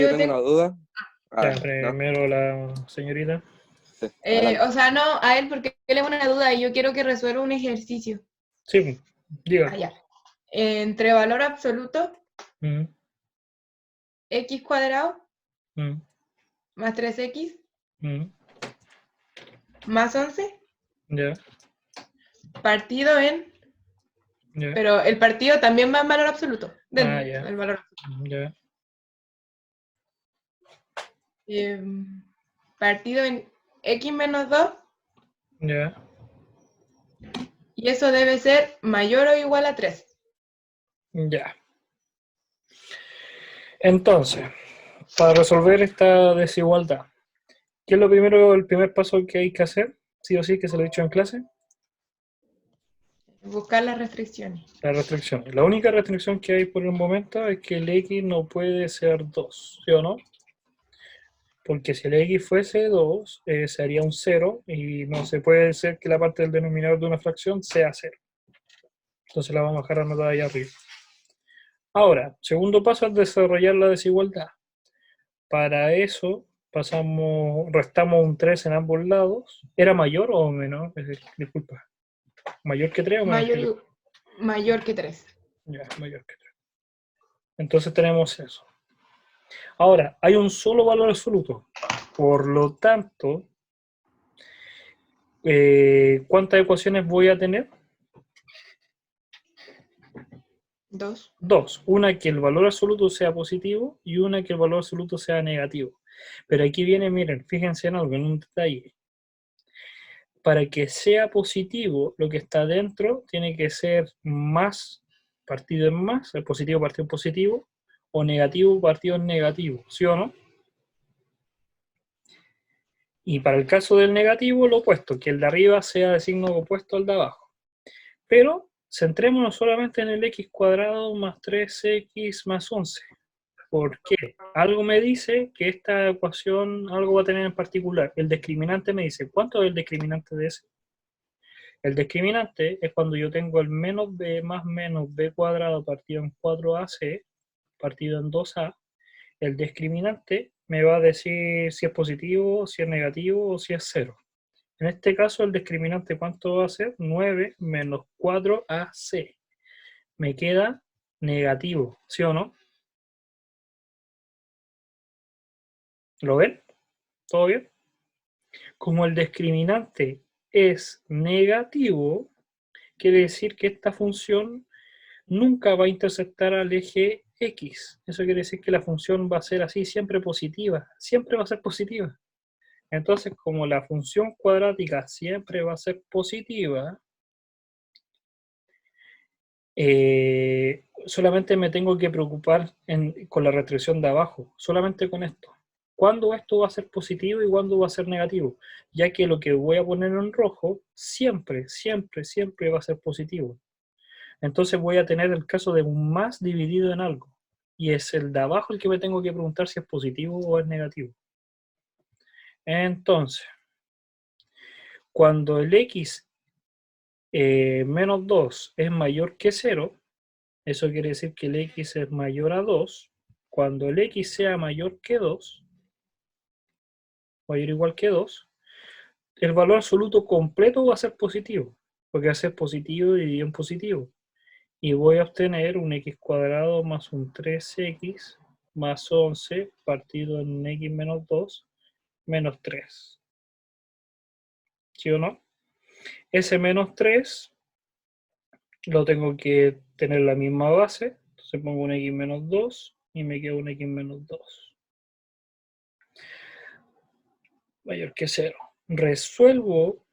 yo tengo una duda. Ya, ¿No? primero la señorita. Sí, adelante. O sea, no, a él porque él es una duda y yo quiero que resuelva un ejercicio. Sí, diga. Allá. Entre valor absoluto, Mm, x cuadrado mm, más 3x mm, más 11 ya, partido en... ya. Pero el partido también va en valor absoluto. Ah, Del ya, el valor absoluto. ya, Partido en x menos 2 ya. y eso debe ser mayor o igual a 3. Ya. Entonces, para resolver esta desigualdad, ¿qué es lo primero, el primer paso que hay que hacer? Sí o sí, que se lo he dicho en clase. Buscar las restricciones. La restricción. La única restricción que hay por el momento es que el x no puede ser 2, ¿sí o no? Porque si el x fuese 2, sería un 0 y no se puede ser que la parte del denominador de una fracción sea 0. Entonces la vamos a dejar anotada ahí arriba. Ahora, segundo paso es desarrollar la desigualdad. Para eso restamos un 3 en ambos lados. ¿Era mayor o menor? Disculpa. ¿Mayor que 3 o menor que 3? Mayor que 3. Ya, mayor que 3. Entonces tenemos eso. Ahora, hay un solo valor absoluto. Por lo tanto, ¿cuántas ecuaciones voy a tener? 2. Dos. Una que el valor absoluto sea positivo y una que el valor absoluto sea negativo. Pero aquí viene, miren, fíjense en algo, en un detalle. Para que sea positivo, lo que está dentro tiene que ser más partido en más, el positivo partido en positivo, o negativo partido en negativo, ¿sí o no? Y para el caso del negativo, lo opuesto, que el de arriba sea de signo opuesto al de abajo. Pero centrémonos solamente en el x cuadrado más 3x más 11. ¿Por qué? Algo me dice que esta ecuación algo va a tener en particular. El discriminante me dice, ¿cuánto es el discriminante de ese? El discriminante es cuando yo tengo el menos b más menos b cuadrado partido en 4ac partido en 2a. El discriminante me va a decir si es positivo, si es negativo o si es cero. En este caso, el discriminante, ¿cuánto va a ser? 9 menos 4ac. Me queda negativo, ¿sí o no? ¿Lo ven? ¿Todo bien? Como el discriminante es negativo, quiere decir que esta función nunca va a intersectar al eje X. Eso quiere decir que la función va a ser así, siempre positiva. Siempre va a ser positiva. Entonces, como la función cuadrática siempre va a ser positiva, solamente me tengo que preocupar con la restricción de abajo. Solamente con esto. ¿Cuándo esto va a ser positivo y cuándo va a ser negativo? Ya que lo que voy a poner en rojo siempre, siempre, siempre va a ser positivo. Entonces voy a tener el caso de un más dividido en algo. Y es el de abajo el que me tengo que preguntar si es positivo o es negativo. Entonces, cuando el x menos 2 es mayor que 0, eso quiere decir que el x es mayor a 2. Cuando el x sea mayor que 2, mayor o igual que 2, el valor absoluto completo va a ser positivo, porque va a ser positivo dividido en positivo. Y voy a obtener un x cuadrado más un 3x más 11 partido en x menos 2 menos 3. ¿Sí o no? Ese menos 3 lo tengo que tener la misma base. Entonces pongo un x menos 2 y me queda un x menos 2. Mayor que 0. Resuelvo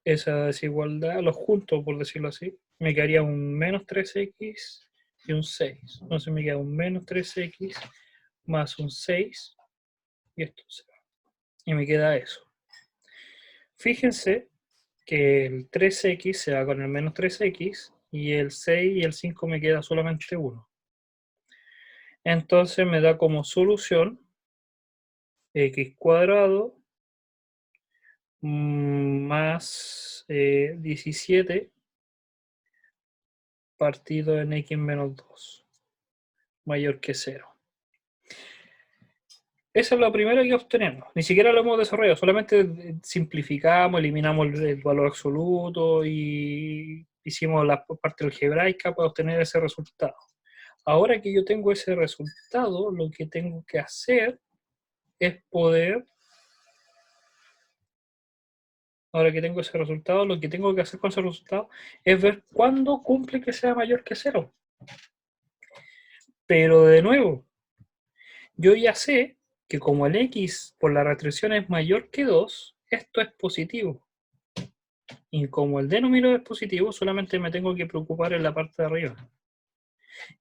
esa desigualdad, los junto por decirlo así. Me quedaría un menos 3x y un 6. Entonces me queda un menos 3x más un 6 y esto se va. Y me queda eso. Fíjense que el 3x se va con el menos 3x y el 6 y el 5 me queda solamente 1. Entonces me da como solución x cuadrado más 17 partido en x menos 2 mayor que 0. Esa es la primera que obtenemos. Ni siquiera lo hemos desarrollado, solamente simplificamos, eliminamos el valor absoluto y hicimos la parte algebraica para obtener ese resultado. Ahora que yo tengo ese resultado, lo que tengo que hacer es poder... Ahora que tengo ese resultado, lo que tengo que hacer con ese resultado es ver cuándo cumple que sea mayor que 0. Pero de nuevo, yo ya sé que como el x por la restricción es mayor que 2, esto es positivo. Y como el denominador es positivo, solamente me tengo que preocupar en la parte de arriba.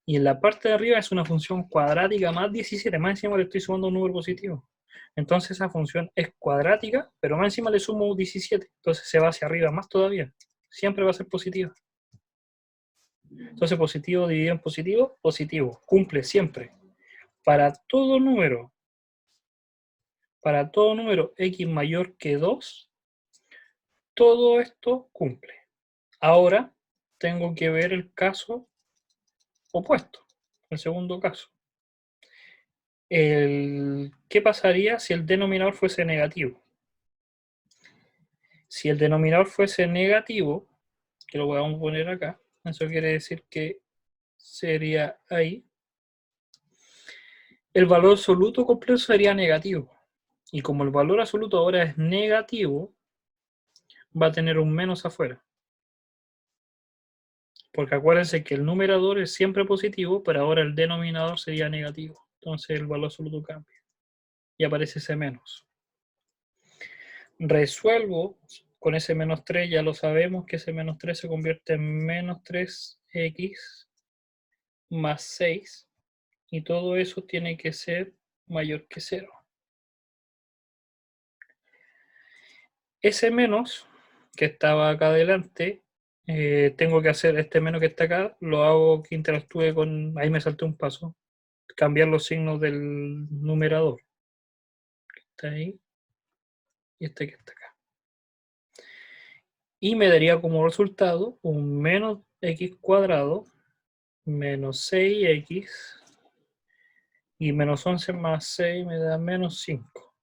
Y en la parte de arriba es una función cuadrática más 17, más encima le estoy sumando un número positivo. Entonces esa función es cuadrática, pero más encima le sumo 17, entonces se va hacia arriba más todavía. Siempre va a ser positiva. Entonces positivo dividido en positivo, positivo. Cumple siempre. Para todo número x mayor que 2, todo esto cumple. Ahora tengo que ver el caso opuesto, el segundo caso. ¿Qué pasaría si el denominador fuese negativo? Si el denominador fuese negativo, que lo vamos a poner acá, eso quiere decir que sería ahí, el valor absoluto completo sería negativo. Y como el valor absoluto ahora es negativo, va a tener un menos afuera. Porque acuérdense que el numerador es siempre positivo, pero ahora el denominador sería negativo. Entonces el valor absoluto cambia. Y aparece ese menos. Resuelvo con ese menos 3, ya lo sabemos que ese menos 3 se convierte en menos 3x más 6. Y todo eso tiene que ser mayor que 0. Ese menos que estaba acá adelante, tengo que hacer este menos que está acá, lo hago que interactúe con, ahí me salté un paso, cambiar los signos del numerador, que está ahí, y este que está acá. Y me daría como resultado un menos x cuadrado menos 6x y menos 11 más 6 me da menos 5.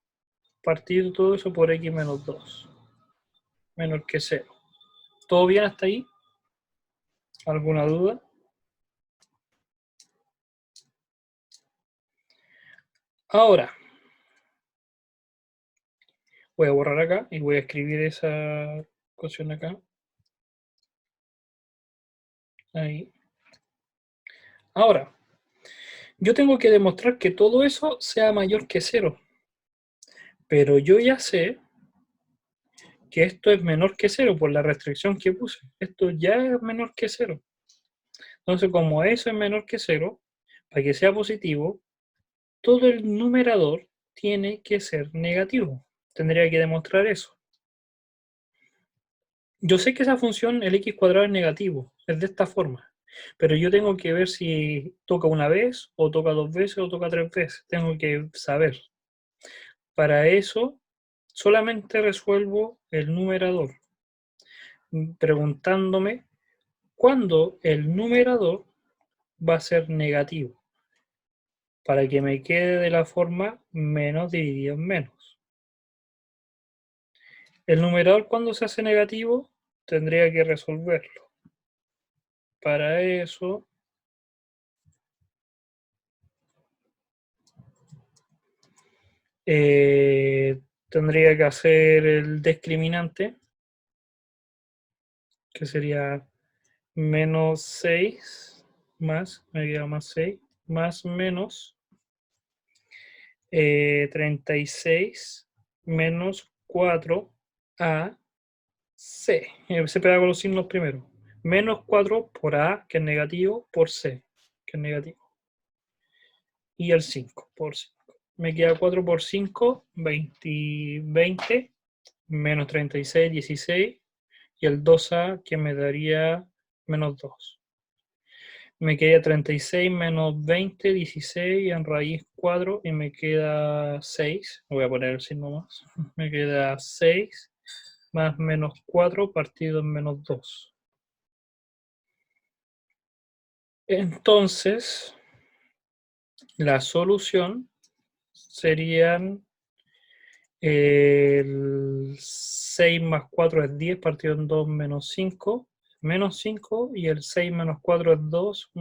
Partido todo eso por x menos 2, menor que 0. ¿Todo bien hasta ahí? ¿Alguna duda? Ahora, voy a borrar acá y voy a escribir esa cuestión acá. Ahí. Ahora, yo tengo que demostrar que todo eso sea mayor que 0. Pero yo ya sé que esto es menor que 0 por la restricción que puse. Esto ya es menor que 0. Entonces, como eso es menor que 0, para que sea positivo, todo el numerador tiene que ser negativo. Tendría que demostrar eso. Yo sé que esa función, el x cuadrado es negativo, es de esta forma. Pero yo tengo que ver si toca una vez, o toca 2 veces, o toca 3 veces. Tengo que saber. Para eso, solamente resuelvo el numerador, preguntándome cuándo el numerador va a ser negativo, para que me quede de la forma menos dividido en menos. El numerador, cuando se hace negativo, tendría que resolverlo. Para eso, tendría que hacer el discriminante, que sería menos 6 más, me queda más 6, más menos 36 menos 4AC. Se pega con los signos primero. Menos 4 por A, que es negativo, por C, que es negativo. Y el 5 por 5. Me queda 4 por 5, 20, menos 36, 16. Y el 2A, que me daría menos 2. Me queda 36 menos 20, 16 en raíz 4 y me queda 6. Voy a poner el signo más. Me queda 6 más menos 4 partido en menos 2. Entonces, la solución serían el 6 más 4 es 10, partido en 2 menos 5, y el 6 menos 4 es 2,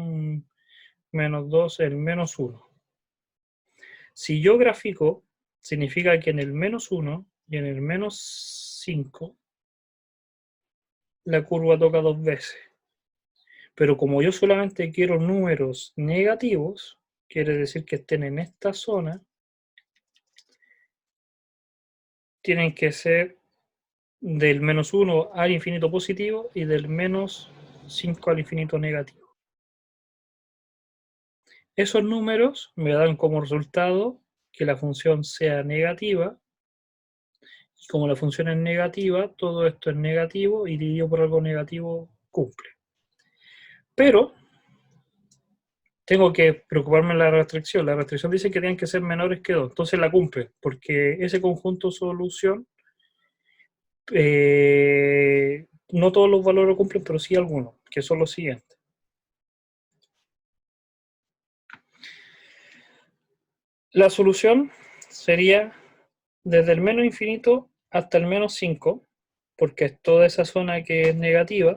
menos 2 es menos 1. Si yo grafico, significa que en el menos 1 y en el menos 5 la curva toca 2 veces. Pero como yo solamente quiero números negativos, quiere decir que estén en esta zona, tienen que ser del menos 1 al infinito positivo y del menos 5 al infinito negativo. Esos números me dan como resultado que la función sea negativa, y como la función es negativa, todo esto es negativo y dividido por algo negativo cumple. Pero tengo que preocuparme de la restricción. La restricción dice que tienen que ser menores que 2, entonces la cumple, porque ese conjunto solución, no todos los valores lo cumplen, pero sí algunos, que son los siguientes. La solución sería desde el menos infinito hasta el menos 5, porque es toda esa zona que es negativa,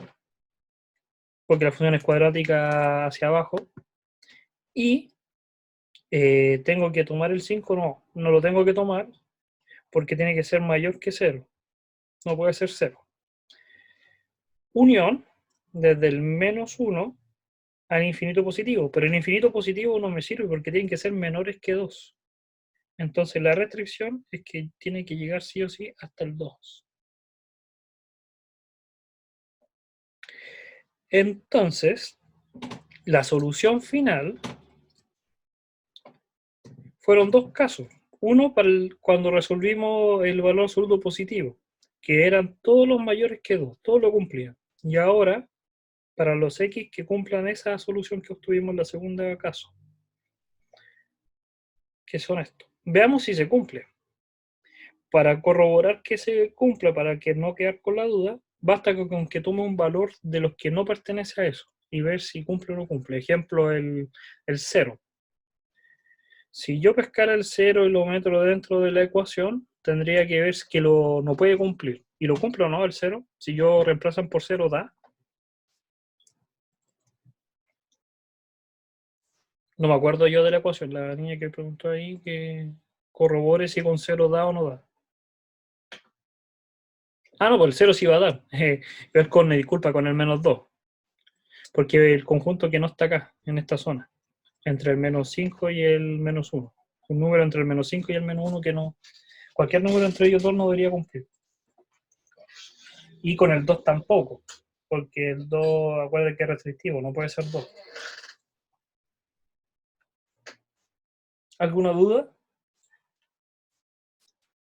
porque la función es cuadrática hacia abajo, y tengo que tomar el 5, no lo tengo que tomar, porque tiene que ser mayor que 0, no puede ser 0. Unión desde el menos 1 al infinito positivo, pero el infinito positivo no me sirve porque tienen que ser menores que 2. Entonces la restricción es que tiene que llegar sí o sí hasta el 2. Entonces, la solución final fueron dos casos. Uno para cuando resolvimos el valor absoluto positivo, que eran todos los mayores que 2, todos lo cumplían. Y ahora, para los x que cumplan esa solución que obtuvimos en la segunda caso, que son estos. Veamos si se cumple. Para corroborar que se cumpla, para que no quedar con la duda, basta con que tome un valor de los que no pertenece a eso y ver si cumple o no cumple. Ejemplo, el 0. Si yo pescara el 0 y lo meto dentro de la ecuación, tendría que ver que no puede cumplir. ¿Y lo cumple o no el 0? Si yo reemplazan por 0, da. No me acuerdo yo de la ecuación. La niña que preguntó ahí que corrobore si con 0 da o no da. Ah, no, pues el 0 sí va a dar. Es con, disculpa, con el menos 2. Porque el conjunto que no está acá, en esta zona, entre el menos 5 y el menos 1. Un número entre el menos 5 y el menos 1 que no. Cualquier número entre ellos dos no debería cumplir. Y con el 2 tampoco. Porque el 2, acuérdate que es restrictivo, no puede ser 2. ¿Alguna duda?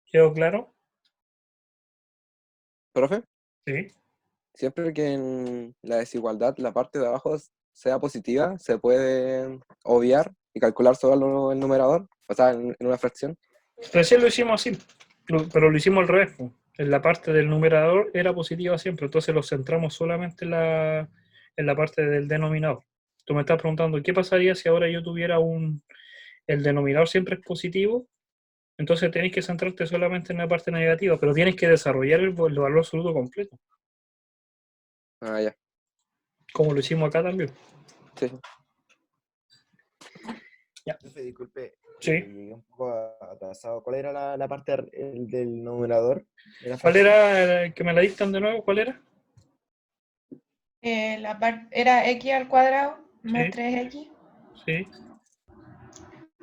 ¿Quedó claro? ¿Profe? Sí. Siempre que en la desigualdad la parte de abajo sea positiva, se puede obviar y calcular solo el numerador, o sea, en una fracción. Recién lo hicimos así, pero lo hicimos al revés. En la parte del numerador era positiva siempre, entonces lo centramos solamente en la parte del denominador. Tú me estás preguntando, ¿qué pasaría si ahora yo tuviera el denominador siempre es positivo? Entonces tenéis que centrarte solamente en la parte negativa, pero tienes que desarrollar el valor absoluto completo, Ah, ya. como lo hicimos acá también. Sí. Ya. Disculpe, Sí. llegué un poco atrasado. ¿Cuál era la parte del numerador? ¿Cuál era? Que me la dictan de nuevo, ¿cuál era? Era x al cuadrado más Sí. 3x. Sí,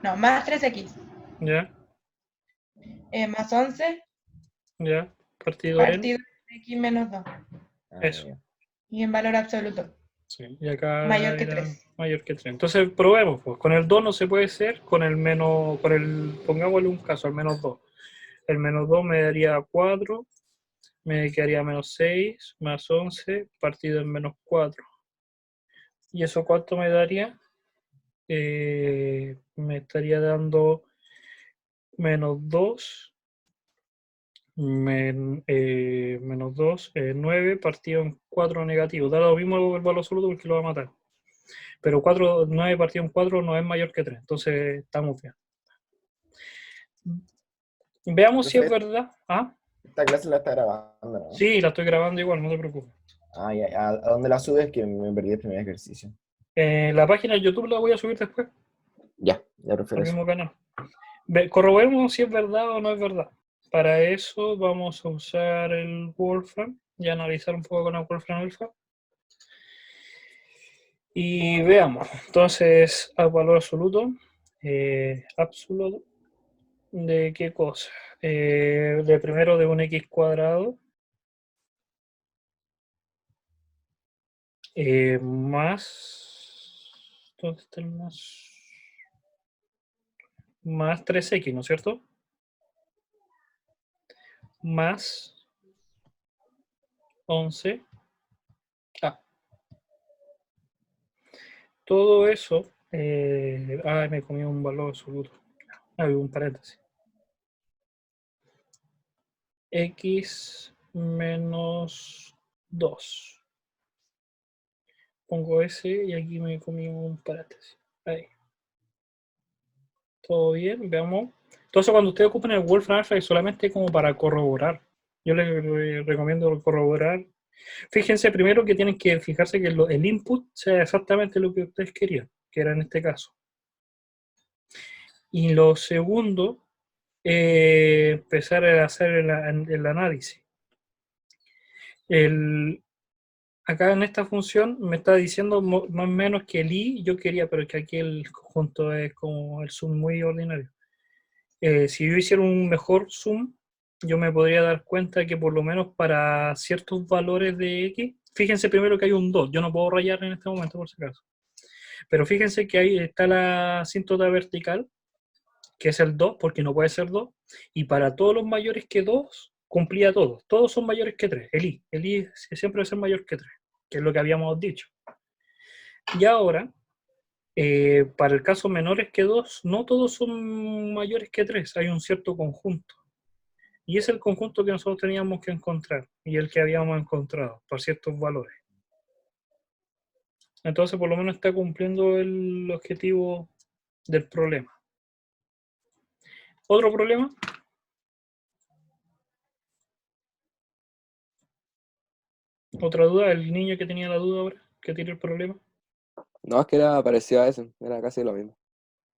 No, más 3x. ya, Más 11 ya, partido partido de x menos 2. eso. Y en valor absoluto. Sí, y acá Mayor que era 3. mayor que 3. Entonces probemos, pues. Con el 2 no se puede ser, con el menos, pongámosle un caso, al menos 2. El menos 2 me daría 4, me quedaría menos 6, más 11, partido en menos 4. ¿Y eso cuánto me daría? Me estaría dando menos 2, menos 2, 9, partido en 4 negativo. Da lo mismo el valor absoluto porque lo va a matar. Pero 9 partido en 4 no es mayor que 3, entonces estamos bien. Veamos si es Profe, verdad. ¿Ah? esta clase la está grabando, ¿no? Sí, la estoy grabando igual, no te preocupes. Ah, ya, ¿a dónde la subes? Que me perdí el primer ejercicio. La página de YouTube la voy a subir después, Ya prefiero al eso. mismo canal. Corroboremos si es verdad o no es verdad. Para eso vamos a usar el Wolfram y analizar un poco con el Wolfram Alpha. Y veamos, entonces, al valor absoluto, absoluto, ¿de qué cosa? De primero de un x cuadrado más, ¿dónde está el más? Más 3x, ¿no es cierto? Más 11. Todo eso, me comí un valor absoluto. Había un paréntesis. X menos 2. Pongo S y aquí me comí un paréntesis. Ahí. ¿Todo bien? Veamos. Entonces, cuando ustedes ocupen el Wolfram Alpha es solamente como para corroborar. Yo les recomiendo corroborar. Fíjense primero que tienen que fijarse que el input sea exactamente lo que ustedes querían, que era en este caso. Y lo segundo, empezar a hacer el análisis. Acá en esta función me está diciendo más o menos que el i yo quería, pero que aquí el conjunto es como el sum muy ordinario. Si yo hiciera un mejor sum, yo me podría dar cuenta que por lo menos para ciertos valores de x, fíjense primero que hay un 2, yo no puedo rayar en este momento por si acaso, pero fíjense que ahí está la asíntota vertical, que es el 2, porque no puede ser 2, y para todos los mayores que 2, cumplía todos son mayores que 3, el i siempre debe ser mayor que 3, que es lo que habíamos dicho. Y ahora, para el caso menores que 2, no todos son mayores que 3, hay un cierto conjunto. Y es el conjunto que nosotros teníamos que encontrar, y el que habíamos encontrado, por ciertos valores. Entonces, por lo menos está cumpliendo el objetivo del problema. ¿Otro problema? ¿Otra duda? ¿El niño que tenía la duda ahora? ¿Que tiene el problema? No, es que era parecido a eso, era casi lo mismo.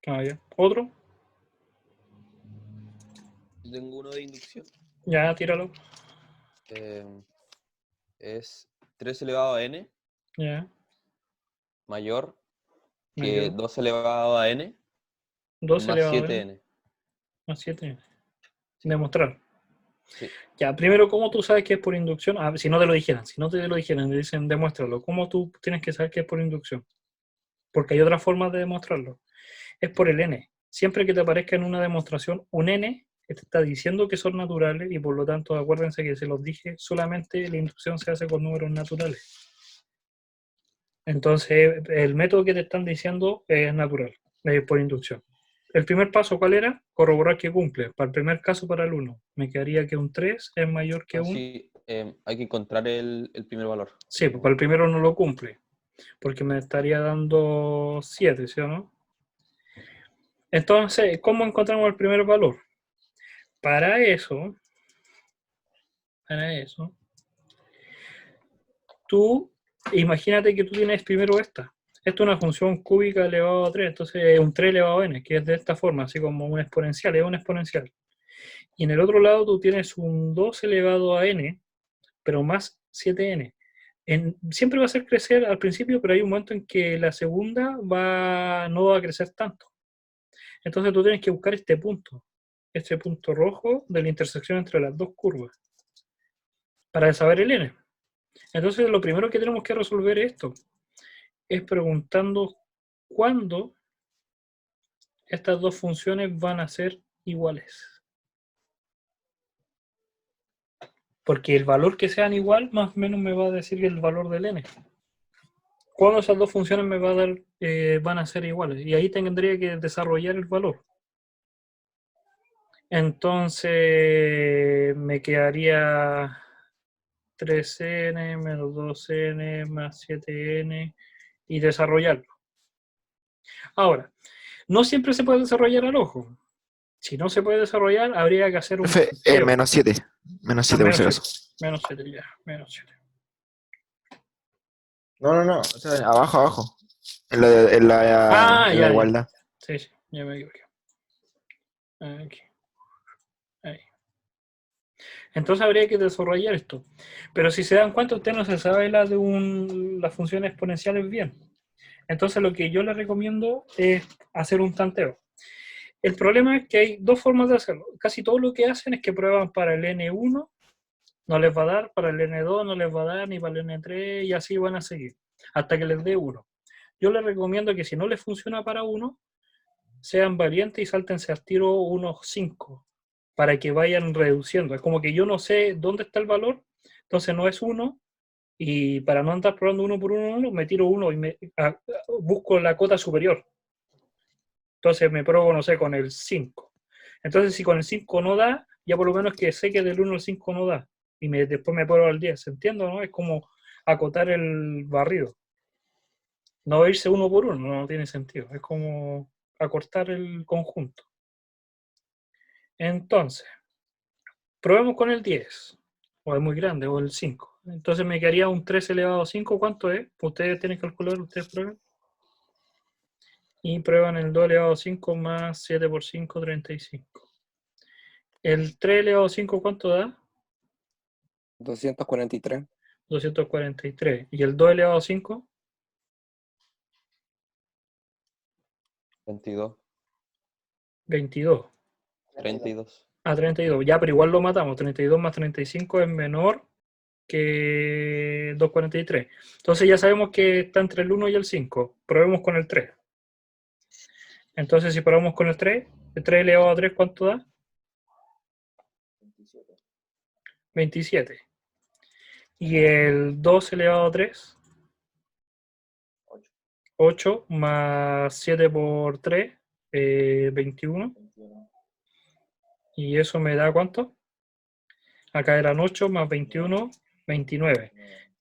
Ah, ya. ¿Otro? Yo tengo uno de inducción. Ya, tíralo. Es 3 elevado a n Ya. mayor que Mayor. 2 elevado a n 2 más elevado a 7n. más 7. Sí. Demostrar. Sí. Ya, primero, ¿cómo tú sabes que es por inducción? Si no te lo dijeran, te dicen demuéstralo. ¿Cómo tú tienes que saber que es por inducción? Porque hay otras formas de demostrarlo. Es por el n. Siempre que te aparezca en una demostración un n, te está diciendo que son naturales y por lo tanto, acuérdense que se los dije, solamente la inducción se hace con números naturales. Entonces, el método que te están diciendo es natural, por inducción. El primer paso, ¿cuál era? Corroborar que cumple. Para el primer caso, para el 1, me quedaría que un 3 es mayor que 1. Sí, hay que encontrar el primer valor. Sí, pues para el primero no lo cumple, porque me estaría dando 7, ¿sí o no? Entonces, ¿cómo encontramos el primer valor? Para eso, tú, imagínate que tú tienes primero esta. Esto es una función cúbica elevado a 3, entonces es un 3 elevado a n, que es de esta forma, así como un exponencial, es un exponencial. Y en el otro lado tú tienes un 2 elevado a n, pero más 7n. Siempre va a hacer crecer al principio, pero hay un momento en que la segunda no va a crecer tanto. Entonces tú tienes que buscar este punto rojo de la intersección entre las dos curvas, para saber el n. Entonces lo primero que tenemos que resolver esto es preguntando cuándo estas dos funciones van a ser iguales. Porque el valor que sean igual, más o menos me va a decir el valor del n. ¿Cuándo esas dos funciones me va a dar, van a ser iguales? Y ahí tendría que desarrollar el valor. Entonces me quedaría 3n menos 2n más 7n y desarrollarlo. Ahora, no siempre se puede desarrollar al ojo. Si no se puede desarrollar, habría que hacer un Profe, tanteo. menos 7. Menos 7 por si menos acaso. Menos 7, ya, menos 7. No. O sea, abajo. En la igualdad. Sí, ya me equivoqué. Aquí. Ahí. Entonces habría que desarrollar esto. Pero si se dan cuenta, usted no se sabe las funciones exponenciales bien. Entonces lo que yo les recomiendo es hacer un tanteo. El problema es que hay dos formas de hacerlo. Casi todo lo que hacen es que prueban para el N1, no les va a dar, para el N2 no les va a dar, ni para el N3, y así van a seguir, hasta que les dé 1. Yo les recomiendo que si no les funciona para 1, sean valientes y sáltense al tiro unos 5, para que vayan reduciendo. Es como que yo no sé dónde está el valor, entonces no es 1, y para no andar probando uno por uno, me tiro 1 y busco la cota superior. Entonces me pruebo, no sé, con el 5. Entonces si con el 5 no da, ya por lo menos que sé que del 1 al 5 no da. Y después me pruebo al 10. ¿Entiendo, no? Es como acotar el barrido. No irse uno por uno, no tiene sentido. Es como acortar el conjunto. Entonces, probemos con el 10. O es muy grande, o el 5. Entonces me quedaría un 3 elevado a 5. ¿Cuánto es? Ustedes tienen que calcular, ustedes prueben. Y prueban el 2 elevado a 5 más 7 por 5, 35. ¿El 3 elevado a 5 cuánto da? 243. 243. ¿Y el 2 elevado a 5? 22. 22. 32. Ah, 32. Ya, pero igual lo matamos. 32 más 35 es menor que 243. Entonces ya sabemos que está entre el 1 y el 5. Probemos con el 3. Entonces si probamos con el 3 elevado a 3, ¿cuánto da? 27. ¿Y el 2 elevado a 3? 8 más 7 por 3, 21. ¿Y eso me da cuánto? Acá eran 8 más 21, 29.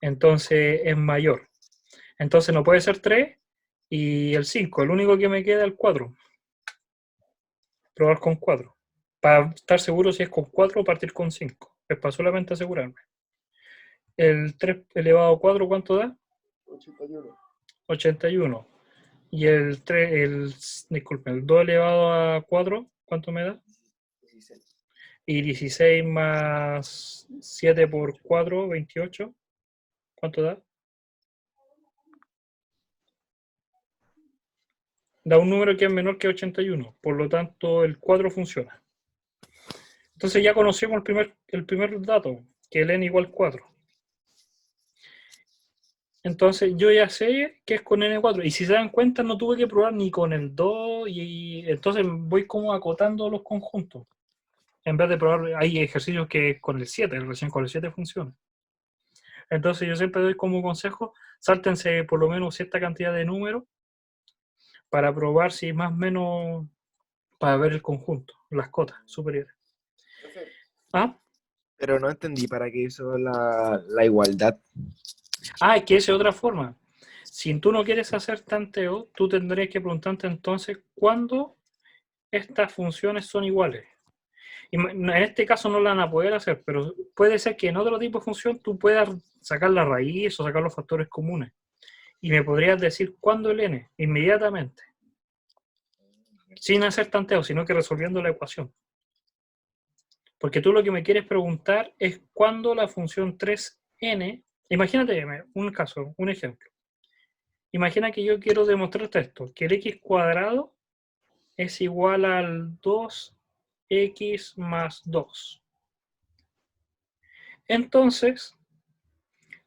Entonces es mayor. Entonces no puede ser 3 y el 5. El único que me queda es el 4. Probar con 4. Para estar seguro si es con 4 o partir con 5. Es para solamente asegurarme. El 3 elevado a 4, ¿cuánto da? 81. 81. Y el 3, disculpen, el 2 elevado a 4, ¿cuánto me da? 16. Y 16 más 7 por 4, 28. ¿Cuánto da? Da un número que es menor que 81. Por lo tanto, el 4 funciona. Entonces ya conocemos el primer dato, que el n igual 4. Entonces yo ya sé que es con n4. Y si se dan cuenta, no tuve que probar ni con el 2. Y entonces voy como acotando los conjuntos. En vez de probar, hay ejercicios que con el 7, recién con el 7 funciona. Entonces yo siempre doy como consejo, sáltense por lo menos cierta cantidad de números para probar si más o menos, para ver el conjunto, las cotas superiores. ¿Ah? Pero no entendí para qué hizo la igualdad. Ah, es que esa es otra forma. Si tú no quieres hacer tanteo, tú tendrías que preguntarte entonces cuándo estas funciones son iguales. Y en este caso no la van a poder hacer, pero puede ser que en otro tipo de función tú puedas sacar la raíz o sacar los factores comunes. Y me podrías decir cuándo el n, inmediatamente. Sin hacer tanteo, sino que resolviendo la ecuación. Porque tú lo que me quieres preguntar es cuándo la función 3n, imagínate un caso, un ejemplo. Imagina que yo quiero demostrarte esto, que el x cuadrado es igual al 2x más 2. Entonces,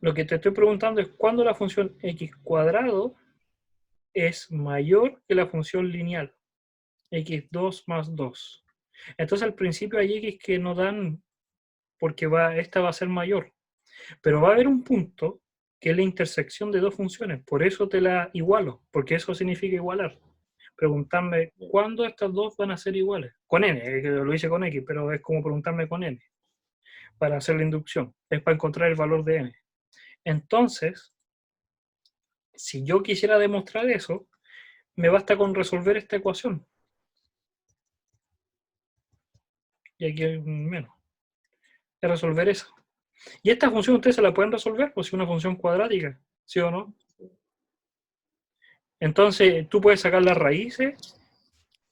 lo que te estoy preguntando es cuándo la función x cuadrado es mayor que la función lineal, x2 más 2. Entonces al principio hay x que no dan porque esta va a ser mayor. Pero va a haber un punto que es la intersección de dos funciones. Por eso te la igualo, porque eso significa igualar. Preguntarme cuándo estas dos van a ser iguales. Con n, lo hice con x, pero es como preguntarme con n para hacer la inducción. Es para encontrar el valor de n. Entonces, si yo quisiera demostrar eso, me basta con resolver esta ecuación. y aquí hay un menos. Es resolver esa. Y esta función ustedes se la pueden resolver, pues si es una función cuadrática, ¿sí o no? Entonces tú puedes sacar las raíces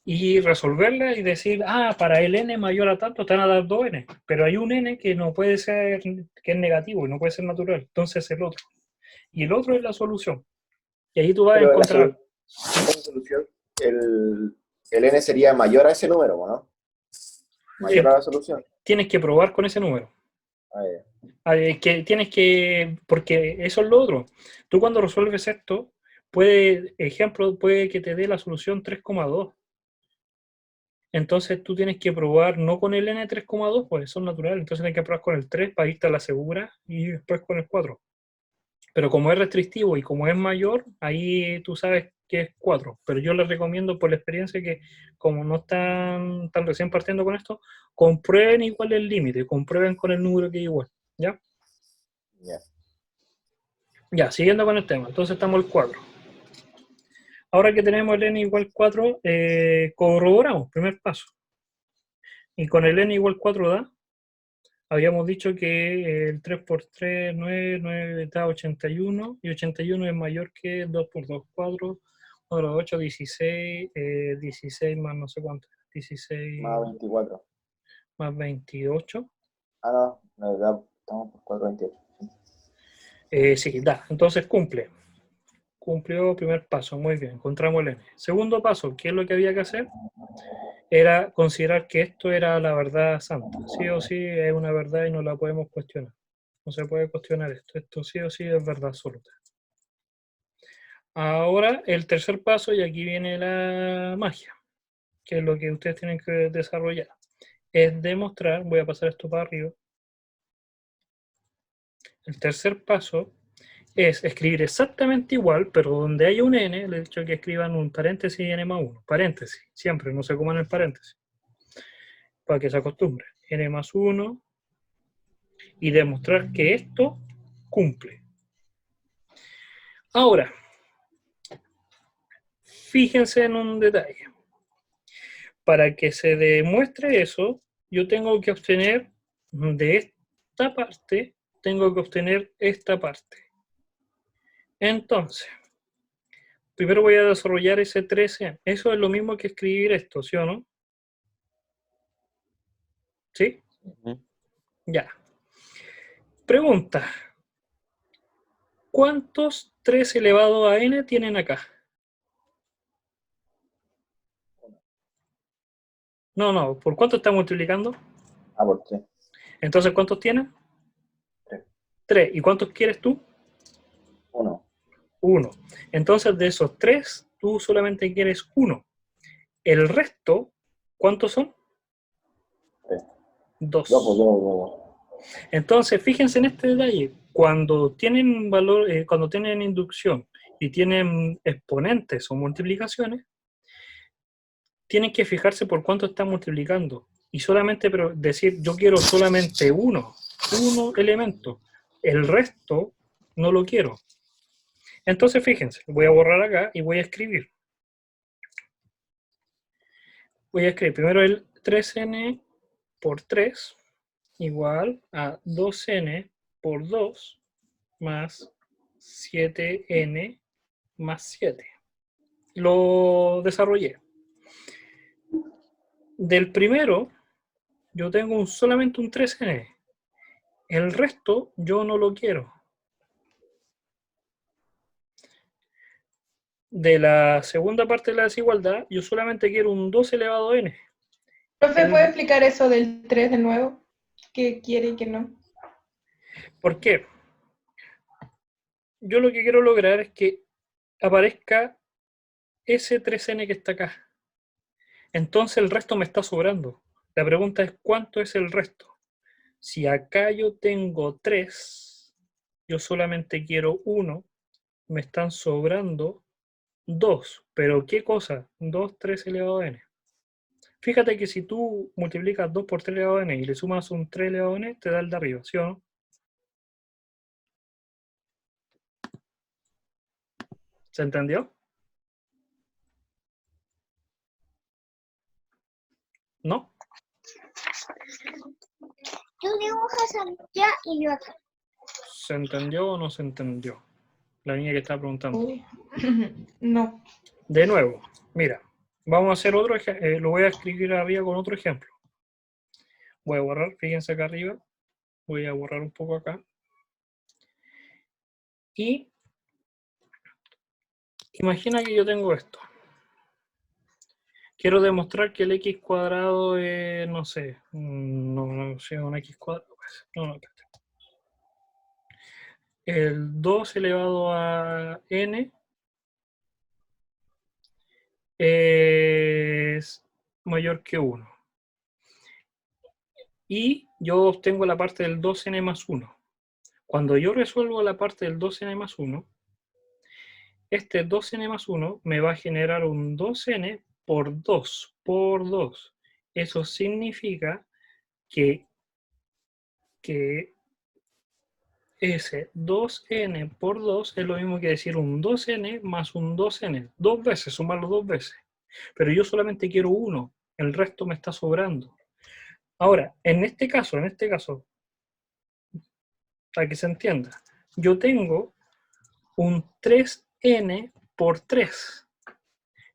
y resolverla y decir, para el n mayor a tanto te van a dar 2n, pero hay un n que no puede ser, que es negativo y no puede ser natural, entonces el otro. Y el otro es la solución. Y ahí tú vas a Pero encontrar... la solución, el n sería mayor a ese número, ¿no? Mayor a la solución. Tienes que probar con ese número. Ah, ya. Que tienes que, porque eso es lo otro. Tú cuando resuelves esto, puede que te dé la solución 3,2. Entonces tú tienes que probar no con el n 3,2, pues eso es natural. Entonces tienes que probar con el 3 para irte a la segura y después con el 4. Pero como es restrictivo y como es mayor, ahí tú sabes que es 4. Pero yo les recomiendo por la experiencia que como no están tan recién partiendo con esto, comprueben igual el límite, comprueben con el número que es igual. ¿Ya? Ya. Ya, siguiendo con el tema. Entonces estamos el 4. Ahora que tenemos el n igual 4, corroboramos, primer paso. Y con el n igual 4 da, habíamos dicho que el 3 por 3, 9, 9 da 81, y 81 es mayor que 2 por 2, 4, 8, 16, 16 más no sé cuánto, 16 Más 24. más 28. No, la verdad, estamos por 428. Sí, da, entonces cumple. Cumplió primer paso, muy bien, encontramos el n. Segundo paso, ¿qué es lo que había que hacer? Era considerar que esto era la verdad santa. Sí o sí es una verdad y no la podemos cuestionar. No se puede cuestionar esto. Esto sí o sí es verdad absoluta. Ahora el tercer paso, y aquí viene la magia, que es lo que ustedes tienen que desarrollar. Es demostrar, voy a pasar esto para arriba. El tercer paso es escribir exactamente igual, pero donde haya un n, le he dicho que escriban un paréntesis y n más 1. Paréntesis, siempre, no se coman el paréntesis. Para que se acostumbre. N más 1 y demostrar que esto cumple. Ahora, fíjense en un detalle. Para que se demuestre eso, yo tengo que obtener de esta parte, tengo que obtener esta parte. Entonces, primero voy a desarrollar ese 13. Eso es lo mismo que escribir esto, ¿sí o no? ¿Sí? Ujú. Ya. Pregunta. ¿Cuántos 3 elevado a n tienen acá? No, ¿por cuánto está multiplicando? Por 3. Entonces, ¿cuántos tienen? 3. 3. ¿Y cuántos quieres tú? 1. 1. Entonces, de esos 3, tú solamente quieres 1. El resto, ¿cuántos son? 3. 2. 2 por 2. Entonces, fíjense en este detalle. Cuando tienen valor, cuando tienen inducción y tienen exponentes o multiplicaciones, tienen que fijarse por cuánto están multiplicando. Y solamente decir, yo quiero solamente uno elemento. El resto no lo quiero. Entonces, fíjense, voy a borrar acá y voy a escribir. Voy a escribir primero el 3n por 3 igual a 2n por 2 más 7n más 7. Lo desarrollé. Del primero, yo tengo solamente un 3n. El resto, yo no lo quiero. De la segunda parte de la desigualdad, yo solamente quiero un 2 elevado a n. Profe, ¿puede explicar eso del 3 de nuevo? ¿Qué quiere y qué no? ¿Por qué? Yo lo que quiero lograr es que aparezca ese 3n que está acá. Entonces el resto me está sobrando. La pregunta es, ¿cuánto es el resto? Si acá yo tengo 3, yo solamente quiero 1, me están sobrando 2. ¿Pero qué cosa? 2, 3 elevado a n. Fíjate que si tú multiplicas 2 por 3 elevado a n y le sumas un 3 elevado a n, te da el de arriba, ¿sí o no? ¿Se entendió? ¿No? Tú dibujas allá y yo acá. ¿Se entendió o no se entendió? La niña que está preguntando. Uy. No. De nuevo, mira, vamos a hacer otro ejemplo. Lo voy a escribir arriba con otro ejemplo. Voy a borrar, fíjense acá arriba. Voy a borrar un poco acá. Y imagina que yo tengo esto. Quiero demostrar que el x cuadrado es, no sé, no sé, un x cuadrado. No, espérate. El 2 elevado a n es mayor que 1. Y yo obtengo la parte del 2n más 1. Cuando yo resuelvo la parte del 2n más 1, este 2n más 1 me va a generar un 2n por 2, por 2. Eso significa que ese 2n por 2 es lo mismo que decir un 2n más un 2n. Dos veces, sumarlo dos veces. Pero yo solamente quiero uno, el resto me está sobrando. Ahora, en este caso, para que se entienda, yo tengo un 3n por 3.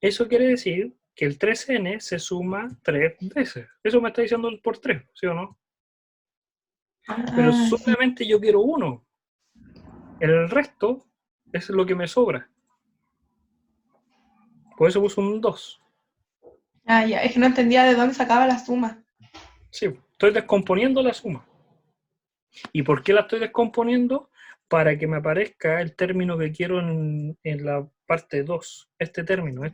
Eso quiere decir que el 3n se suma 3 veces. Eso me está diciendo el por 3, ¿sí o no? Pero Sí. solamente yo quiero uno. El resto es lo que me sobra. Por eso puse un 2. Ah, ya, es que no entendía de dónde sacaba la suma. Sí, estoy descomponiendo la suma. ¿Y por qué la estoy descomponiendo? Para que me aparezca el término que quiero en la parte 2. Este término que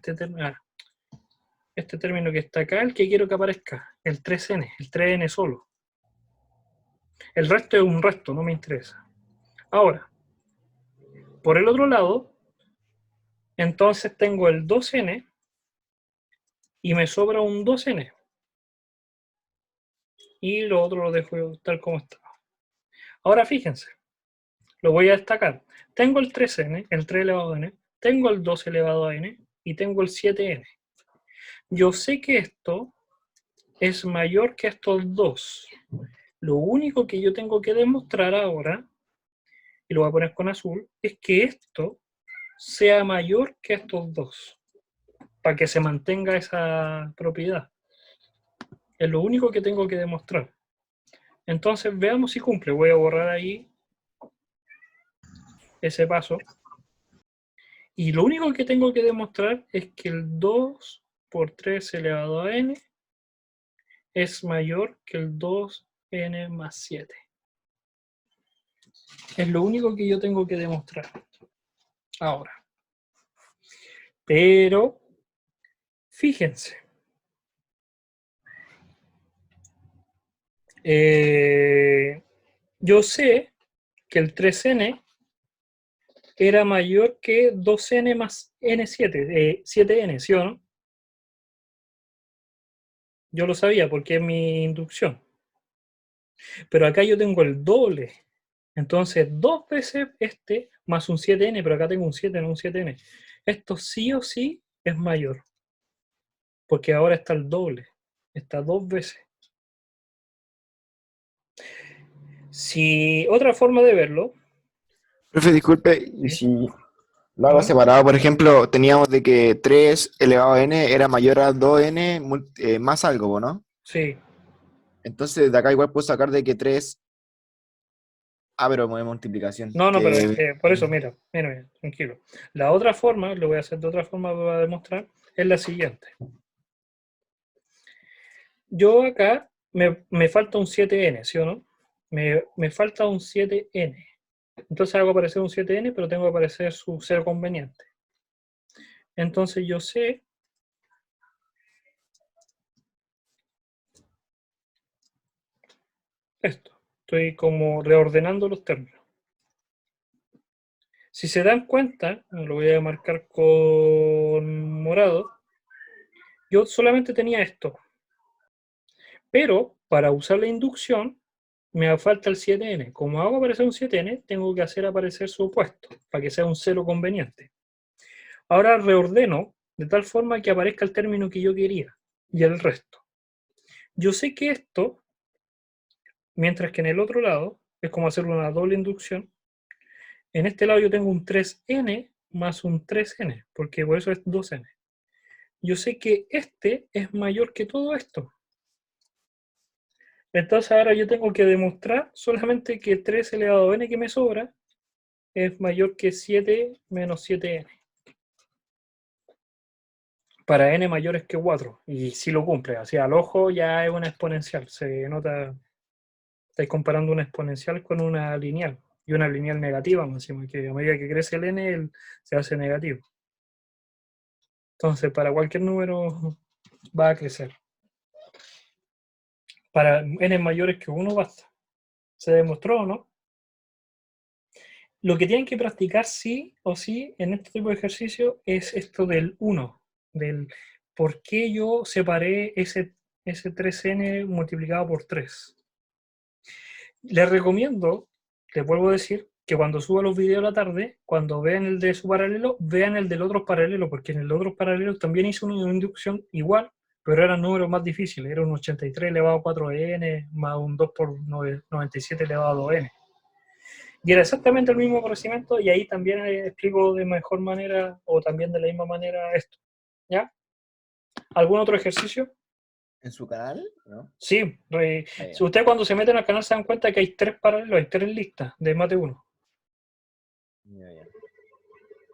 está acá, el que quiero que aparezca, el 3n, el 3n solo. El resto es un resto, no me interesa. Ahora, por el otro lado, entonces tengo el 2n y me sobra un 2n. Y lo otro lo dejo tal como está. Ahora fíjense, lo voy a destacar. Tengo el 3n, el 3 elevado a n, tengo el 2 elevado a n y tengo el 7n. Yo sé que esto es mayor que estos dos. Lo único que yo tengo que demostrar ahora, y lo voy a poner con azul, es que esto sea mayor que estos dos, para que se mantenga esa propiedad. Es lo único que tengo que demostrar. Entonces veamos si cumple. Voy a borrar ahí ese paso. Y lo único que tengo que demostrar es que el 2 por 3 elevado a n es mayor que el 2n más 7. Es lo único que yo tengo que demostrar ahora. Pero, fíjense. Yo sé que el 3n era mayor que 2n más n7, 7n, ¿sí o no? Yo lo sabía porque es mi inducción. Pero acá yo tengo el doble. Entonces, 2 veces este más un 7n, pero acá tengo un 7, no un 7n. Esto sí o sí es mayor. Porque ahora está el doble. Está 2 veces. Si otra forma de verlo. Profe, disculpe, y si lo hago separado, por ejemplo, teníamos de que 3 elevado a n era mayor a 2n más algo, ¿no? Sí. Entonces, de acá igual puedo sacar de que 3... Ah, pero de multiplicación. No, que... pero por eso, mira, tranquilo. La otra forma, lo voy a hacer de otra forma para demostrar, es la siguiente. Yo acá me falta un 7n, ¿sí o no? Me falta un 7n. Entonces hago aparecer un 7n, pero tengo que aparecer su cero conveniente. Entonces yo sé esto. Estoy como reordenando los términos. Si se dan cuenta, lo voy a marcar con morado, yo solamente tenía esto. Pero para usar la inducción me falta el 7n. Como hago aparecer un 7n, tengo que hacer aparecer su opuesto, para que sea un cero conveniente. Ahora reordeno de tal forma que aparezca el término que yo quería y el resto. Yo sé que esto Mientras que en el otro lado es como hacer una doble inducción. En este lado yo tengo un 3n más un 3n, porque por eso es 2n. Yo sé que este es mayor que todo esto. Entonces ahora yo tengo que demostrar solamente que 3 elevado a n que me sobra es mayor que 7 menos 7n. Para n mayores que 4. Y si lo cumple, así al ojo ya es una exponencial. Se nota, estáis comparando una exponencial con una lineal. Y una lineal negativa, más encima, que a medida que crece el n, se hace negativo. Entonces, para cualquier número va a crecer. Para n mayores que 1 basta. ¿Se demostró o no? Lo que tienen que practicar sí o sí en este tipo de ejercicio es esto del 1, del por qué yo separé ese 3n multiplicado por 3. Les recomiendo, les vuelvo a decir, que cuando suba los videos a la tarde, cuando vean el de su paralelo, vean el del otro paralelo, porque en el otro paralelo también hice una inducción igual, pero eran números más difíciles, era un 83 elevado a 4n más un 2 por 97 elevado a 2n. Y era exactamente el mismo procedimiento, y ahí también explico de mejor manera, o también de la misma manera esto. ¿Ya? ¿Algún otro ejercicio? ¿En su canal? ¿No? Sí. Si ustedes cuando se meten al canal se dan cuenta que hay 3 paralelos, hay 3 listas de Mate 1.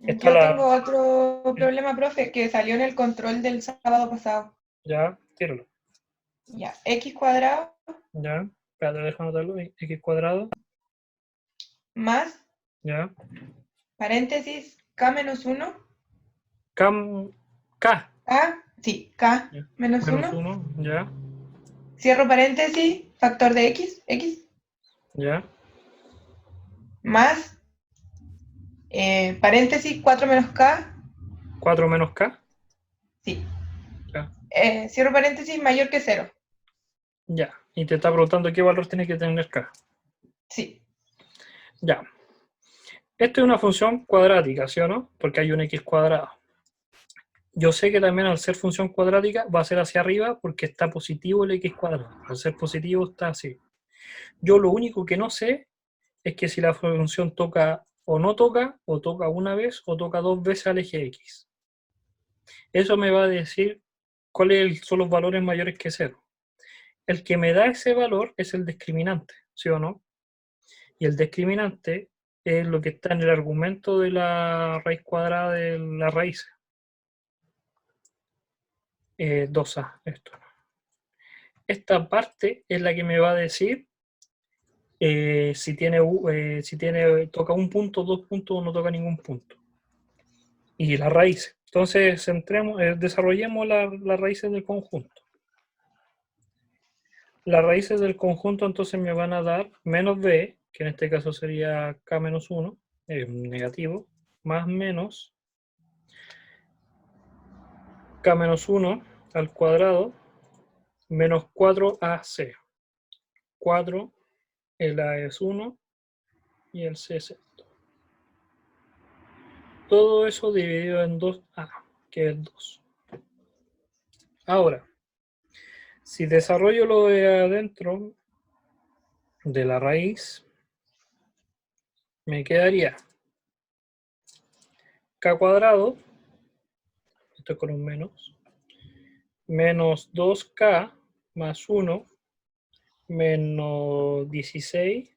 Está Yo tengo otro problema, profe, que salió en el control del sábado pasado. Ya, tíralo. Ya, x cuadrado Ya, espérate, déjame anotarlo. X cuadrado. más, Ya. paréntesis, k menos 1. K. K Ya. menos Menos 1. 1. Ya. Cierro paréntesis, factor de x, Ya. más, paréntesis, 4 menos k. 4 menos K. Sí. Ya. Cierro paréntesis, mayor que 0. Ya. Y te está preguntando qué valor tiene que tener K. Sí. Ya. Esto es una función cuadrática, ¿sí o no? Porque hay un x cuadrado. Yo sé que también al ser función cuadrática va a ser hacia arriba porque está positivo el x cuadrado. Al ser positivo está así. Yo lo único que no sé es que si la función toca o toca una vez o toca 2 veces al eje x. Eso me va a decir cuáles son los valores mayores que 0. El que me da ese valor es el discriminante, ¿sí o no? Y el discriminante es lo que está en el argumento de la raíz cuadrada de la raíz. 2a, esto. Esta parte es la que me va a decir si toca un punto, 2 puntos o no toca ningún punto. Y la raíz. Entonces, desarrollemos las raíces del conjunto. Las raíces del conjunto entonces me van a dar menos b, que en este caso sería k menos 1, negativo, más menos k menos 1 al cuadrado, menos 4ac. 4, el a es 1 y el c es esto. Todo eso dividido en 2a, que es 2. Ahora, si desarrollo lo de adentro de la raíz, me quedaría k cuadrado, esto es con un menos 2k más 1 menos 16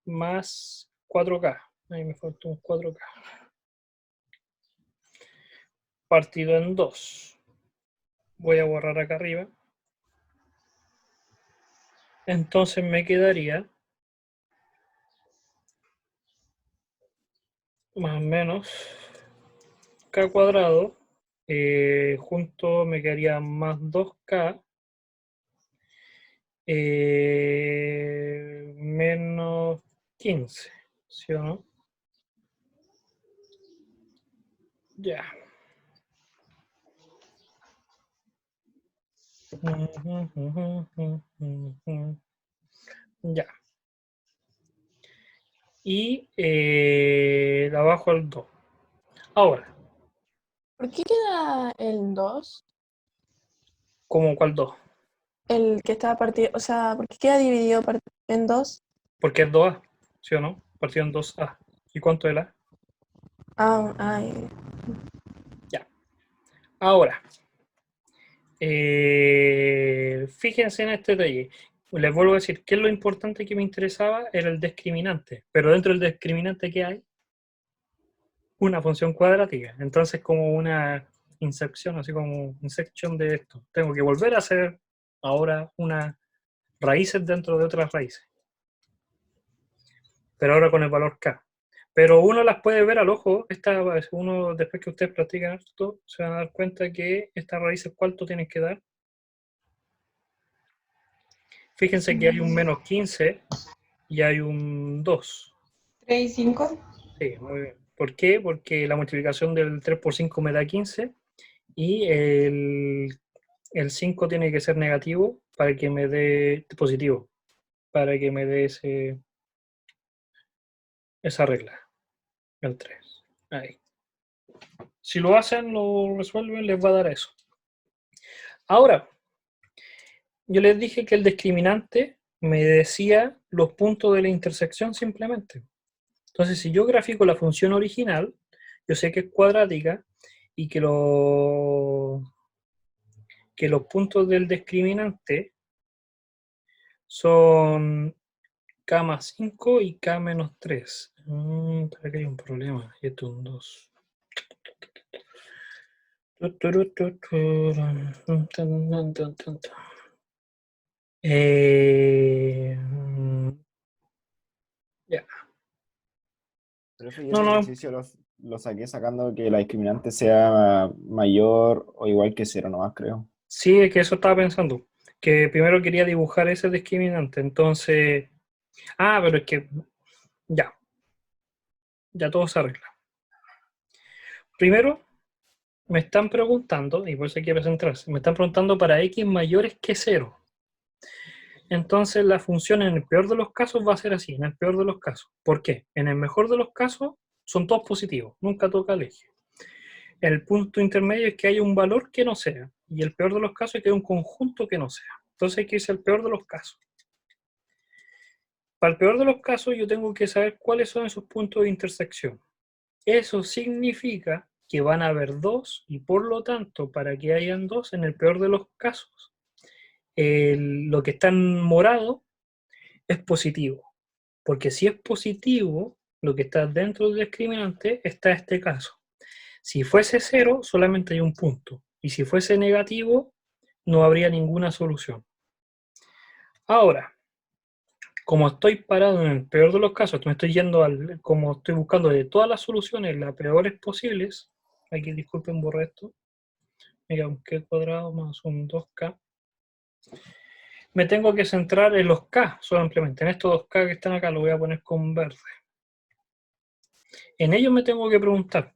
más 4k. Ahí me faltó un 4k. Partido en 2. Voy a borrar acá arriba. Entonces me quedaría más o menos k cuadrado. Junto me quedaría más 2k menos 15, ¿sí o no? Ya. Ya. Y abajo el 2. Ahora, ¿Por qué queda el 2? ¿cómo cuál 2? El que estaba partido, o sea, ¿por qué queda dividido En 2. Porque es 2A, ¿sí o no? Partido en 2A. ¿Y cuánto es el A? Ay, Ya. Ahora, fíjense en este detalle. Les vuelvo a decir, ¿qué es lo importante que me interesaba? Era el discriminante. Pero dentro del discriminante, ¿qué hay? Una función cuadrática. Entonces, como una inserción, así como insertion de esto. Tengo que volver a hacer ahora unas raíces dentro de otras raíces. Pero ahora con el valor k. Pero uno las puede ver al ojo. Uno, después que ustedes practican esto, se van a dar cuenta que estas raíces, ¿cuánto tienen que dar? Fíjense que hay un menos 15 y hay un 2. 3 y 5. Sí, muy bien. ¿Por qué? Porque la multiplicación del 3 por 5 me da 15 y el 5 tiene que ser negativo para que me dé positivo, para que me dé esa regla, el 3. Ahí. Si lo hacen, lo resuelven, les va a dar eso. Ahora, yo les dije que el discriminante me decía los puntos de la intersección simplemente. Entonces, si yo grafico la función original, yo sé que es cuadrática y que los puntos del discriminante son k más 5 y k menos 3. Espera que hay un problema. Y esto es un 2. Ya. Profe, yo No, ese no. ejercicio lo saqué sacando que la discriminante sea mayor o igual que 0 nomás, creo. Sí, es que eso estaba pensando. Que primero quería dibujar ese discriminante. Entonces. Pero es que. Ya. Ya todo se arregla. Primero, me están preguntando, y por eso hay que presentarse, me están preguntando para x mayores que 0. Entonces la función en el peor de los casos va a ser así, en el peor de los casos. ¿Por qué? En el mejor de los casos son todos positivos, nunca toca el eje. El punto intermedio es que haya un valor que no sea, y el peor de los casos es que haya un conjunto que no sea. Entonces hay que irse al peor de los casos. Para el peor de los casos yo tengo que saber cuáles son esos puntos de intersección. Eso significa que van a haber 2 y por lo tanto, para que hayan 2, en el peor de los casos, lo que está en morado es positivo. Porque si es positivo, lo que está dentro del discriminante está este caso. Si fuese 0, solamente hay un punto. Y si fuese negativo, no habría ninguna solución. Ahora, como estoy parado en el peor de los casos, me estoy yendo como estoy buscando de todas las soluciones las peores posibles, aquí disculpen, borré esto, mira, un k cuadrado más un 2k, me tengo que centrar en los k solamente, en estos 2k que están acá, lo voy a poner con verde. En ellos me tengo que preguntar,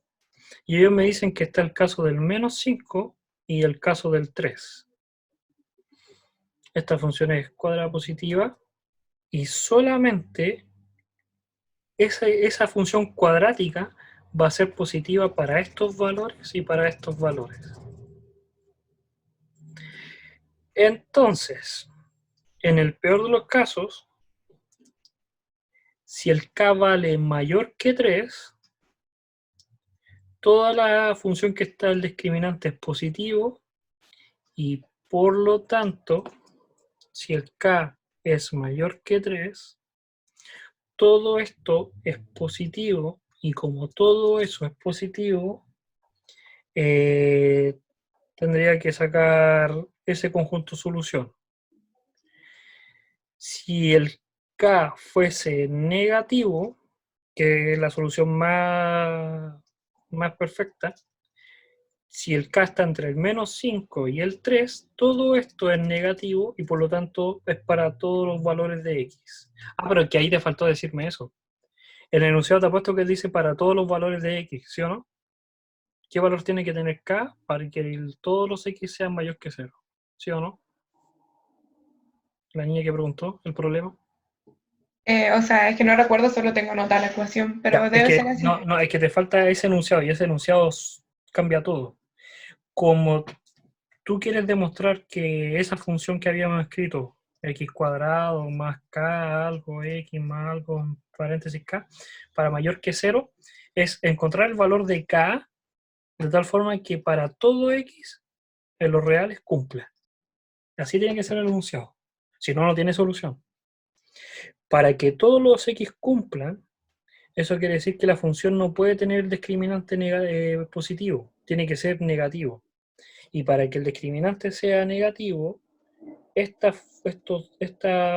y ellos me dicen que está el caso del menos 5 y el caso del 3. Esta función es cuadrada positiva, y solamente esa función cuadrática va a ser positiva para estos valores y para estos valores. Entonces, en el peor de los casos, si el k vale mayor que 3, toda la función que está en el discriminante es positivo y por lo tanto, si el k es mayor que 3, todo esto es positivo y como todo eso es positivo, tendría que sacar ese conjunto solución. Si el k fuese negativo, que es la solución más perfecta, si el k está entre el menos 5 y el 3, todo esto es negativo y por lo tanto es para todos los valores de x. Pero que ahí te faltó decirme eso. El enunciado te ha puesto que dice para todos los valores de x, ¿sí o no? ¿Qué valor tiene que tener k para que todos los x sean mayor que 0? ¿Sí o no? La niña que preguntó el problema. O sea, es que no recuerdo, solo tengo anotada la ecuación, pero Ya, debe ser así. No, es que te falta ese enunciado y ese enunciado cambia todo. Como tú quieres demostrar que esa función que habíamos escrito X cuadrado más K algo, X más algo, paréntesis K, para mayor que 0, es encontrar el valor de K de tal forma que para todo X en los reales cumpla. Así tiene que ser el enunciado. Si no, no tiene solución. Para que todos los X cumplan, eso quiere decir que la función no puede tener el discriminante positivo, tiene que ser negativo. Y para que el discriminante sea negativo, esta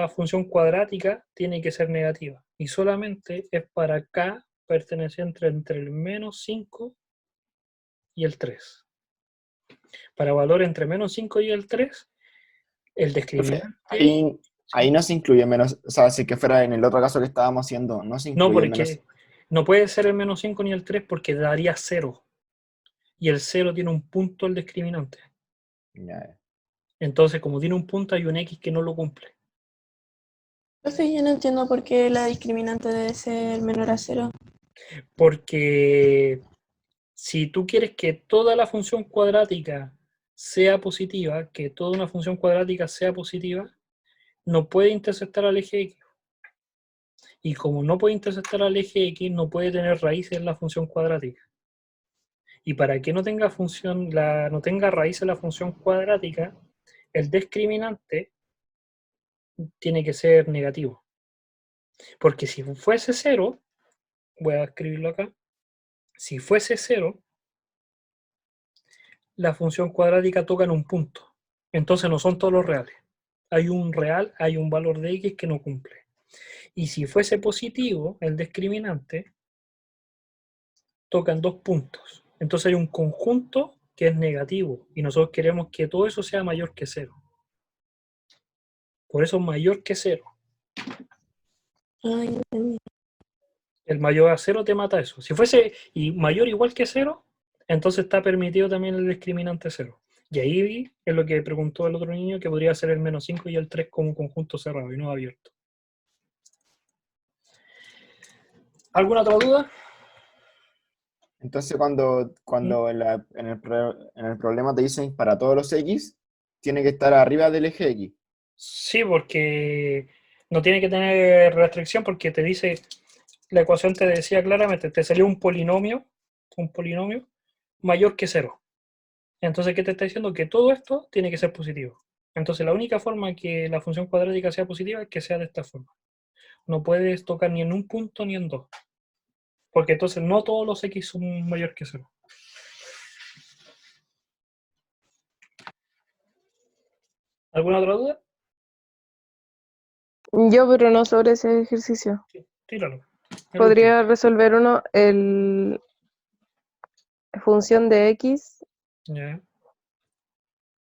función cuadrática tiene que ser negativa. Y solamente es para K perteneciente entre el menos 5 y el 3. Para valor entre menos 5 y el 3, el discriminante... Ahí no se incluye menos, o sea, si que fuera en el otro caso que estábamos haciendo, no se No, incluye menos. porque no puede ser el menos 5 ni el 3 porque daría 0. Y el 0 tiene un punto el discriminante. Ya. Entonces, como tiene un punto, hay un X que no lo cumple. Profe, yo no entiendo por qué la discriminante debe ser menor a 0. Porque si tú quieres que toda la función cuadrática sea positiva, que toda una función cuadrática sea positiva, no puede intersectar al eje X. Y como no puede intersectar al eje X, no puede tener raíces en la función cuadrática. Y para que no tenga raíz en la función cuadrática, el discriminante tiene que ser negativo. Porque si fuese 0, voy a escribirlo acá, si fuese 0, la función cuadrática toca en un punto. Entonces no son todos los reales. Hay un real, hay un valor de X que no cumple. Y si fuese positivo, el discriminante toca en 2 puntos. Entonces hay un conjunto que es negativo. Y nosotros queremos que todo eso sea mayor que 0. Por eso mayor que 0. Ay, entendí. El mayor a 0 te mata eso. Si fuese y mayor igual que 0, entonces está permitido también el discriminante 0. Y ahí es lo que preguntó el otro niño, que podría ser el menos 5 y el 3 como un conjunto cerrado y no abierto. ¿Alguna otra duda? Entonces cuando en el problema te dicen para todos los X, tiene que estar arriba del eje X. Sí, porque no tiene que tener restricción porque te dice, la ecuación te decía claramente, te salió un polinomio mayor que 0. Entonces, ¿qué te está diciendo? Que todo esto tiene que ser positivo. Entonces, la única forma que la función cuadrática sea positiva es que sea de esta forma. No puedes tocar ni en un punto ni en 2. Porque entonces no todos los X son mayor que 0. ¿Alguna otra duda? Yo, pero no sobre ese ejercicio. Sí, tíralo. Podría resolver uno, función de X Ya.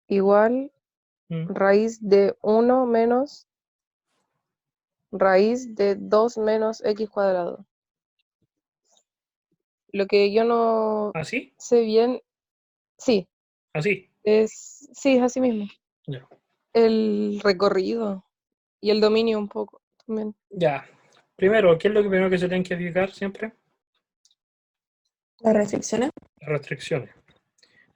igual Mm. raíz de 1 menos raíz de 2 menos X cuadrado. Lo que yo no ¿Así? sé bien, sí, ¿Así? sí, es así mismo. Ya. El recorrido y el dominio un poco también. Ya. Primero, ¿qué es lo primero que se tiene que fijar siempre? Las restricciones. Las restricciones.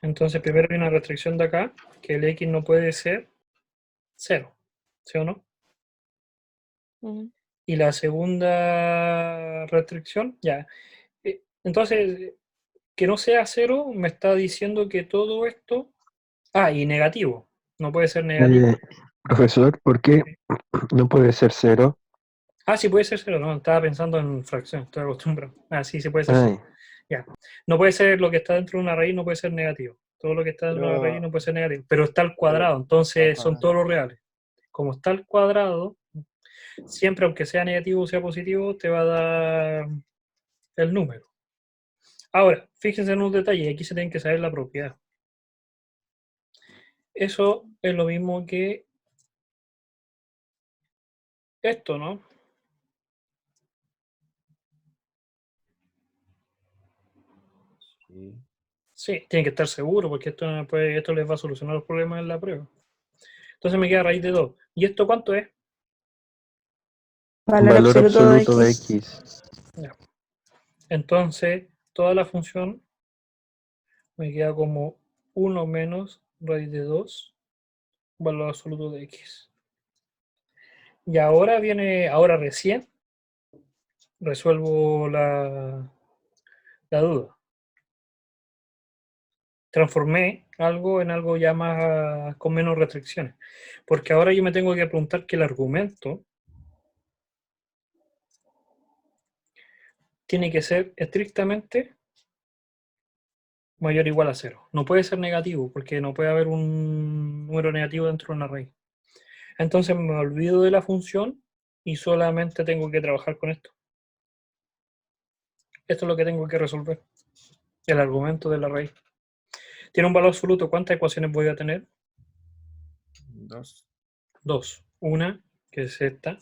Entonces, primero hay una restricción de acá, que el X no puede ser 0. ¿Sí o no? Ujú. Y la segunda restricción, ya. Entonces, que no sea 0 me está diciendo que todo esto... Ah, y negativo. No puede ser negativo. Profesor, ¿por qué no puede ser 0? Ah, sí puede ser 0. No, estaba pensando en fracción. Estoy acostumbrado. Ah, sí, sí puede ser 0. Ay, Ya. No puede ser lo que está dentro de una raíz, no puede ser negativo. Todo lo que está dentro de una raíz no puede ser negativo. Pero está al cuadrado, entonces son todos los reales. Como está al cuadrado, siempre, aunque sea negativo o sea positivo, te va a dar el número. Ahora, fíjense en un detalle, aquí se tiene que saber la propiedad. Eso es lo mismo que esto, ¿no? Sí. Sí, tiene que estar seguro, porque esto les va a solucionar los problemas en la prueba. Entonces me queda raíz de 2. ¿Y esto cuánto es? Valor absoluto de X. Ya. Entonces, toda la función me queda como 1 menos raíz de 2, valor absoluto de X. Y ahora recién resuelvo la duda. Transformé algo en algo ya más con menos restricciones. Porque ahora yo me tengo que preguntar que el argumento tiene que ser estrictamente mayor o igual a 0. No puede ser negativo, porque no puede haber un número negativo dentro de una raíz. Entonces me olvido de la función y solamente tengo que trabajar con esto. Esto es lo que tengo que resolver. El argumento de la raíz. Tiene un valor absoluto. ¿Cuántas ecuaciones voy a tener? 2. 2. Una, que es esta.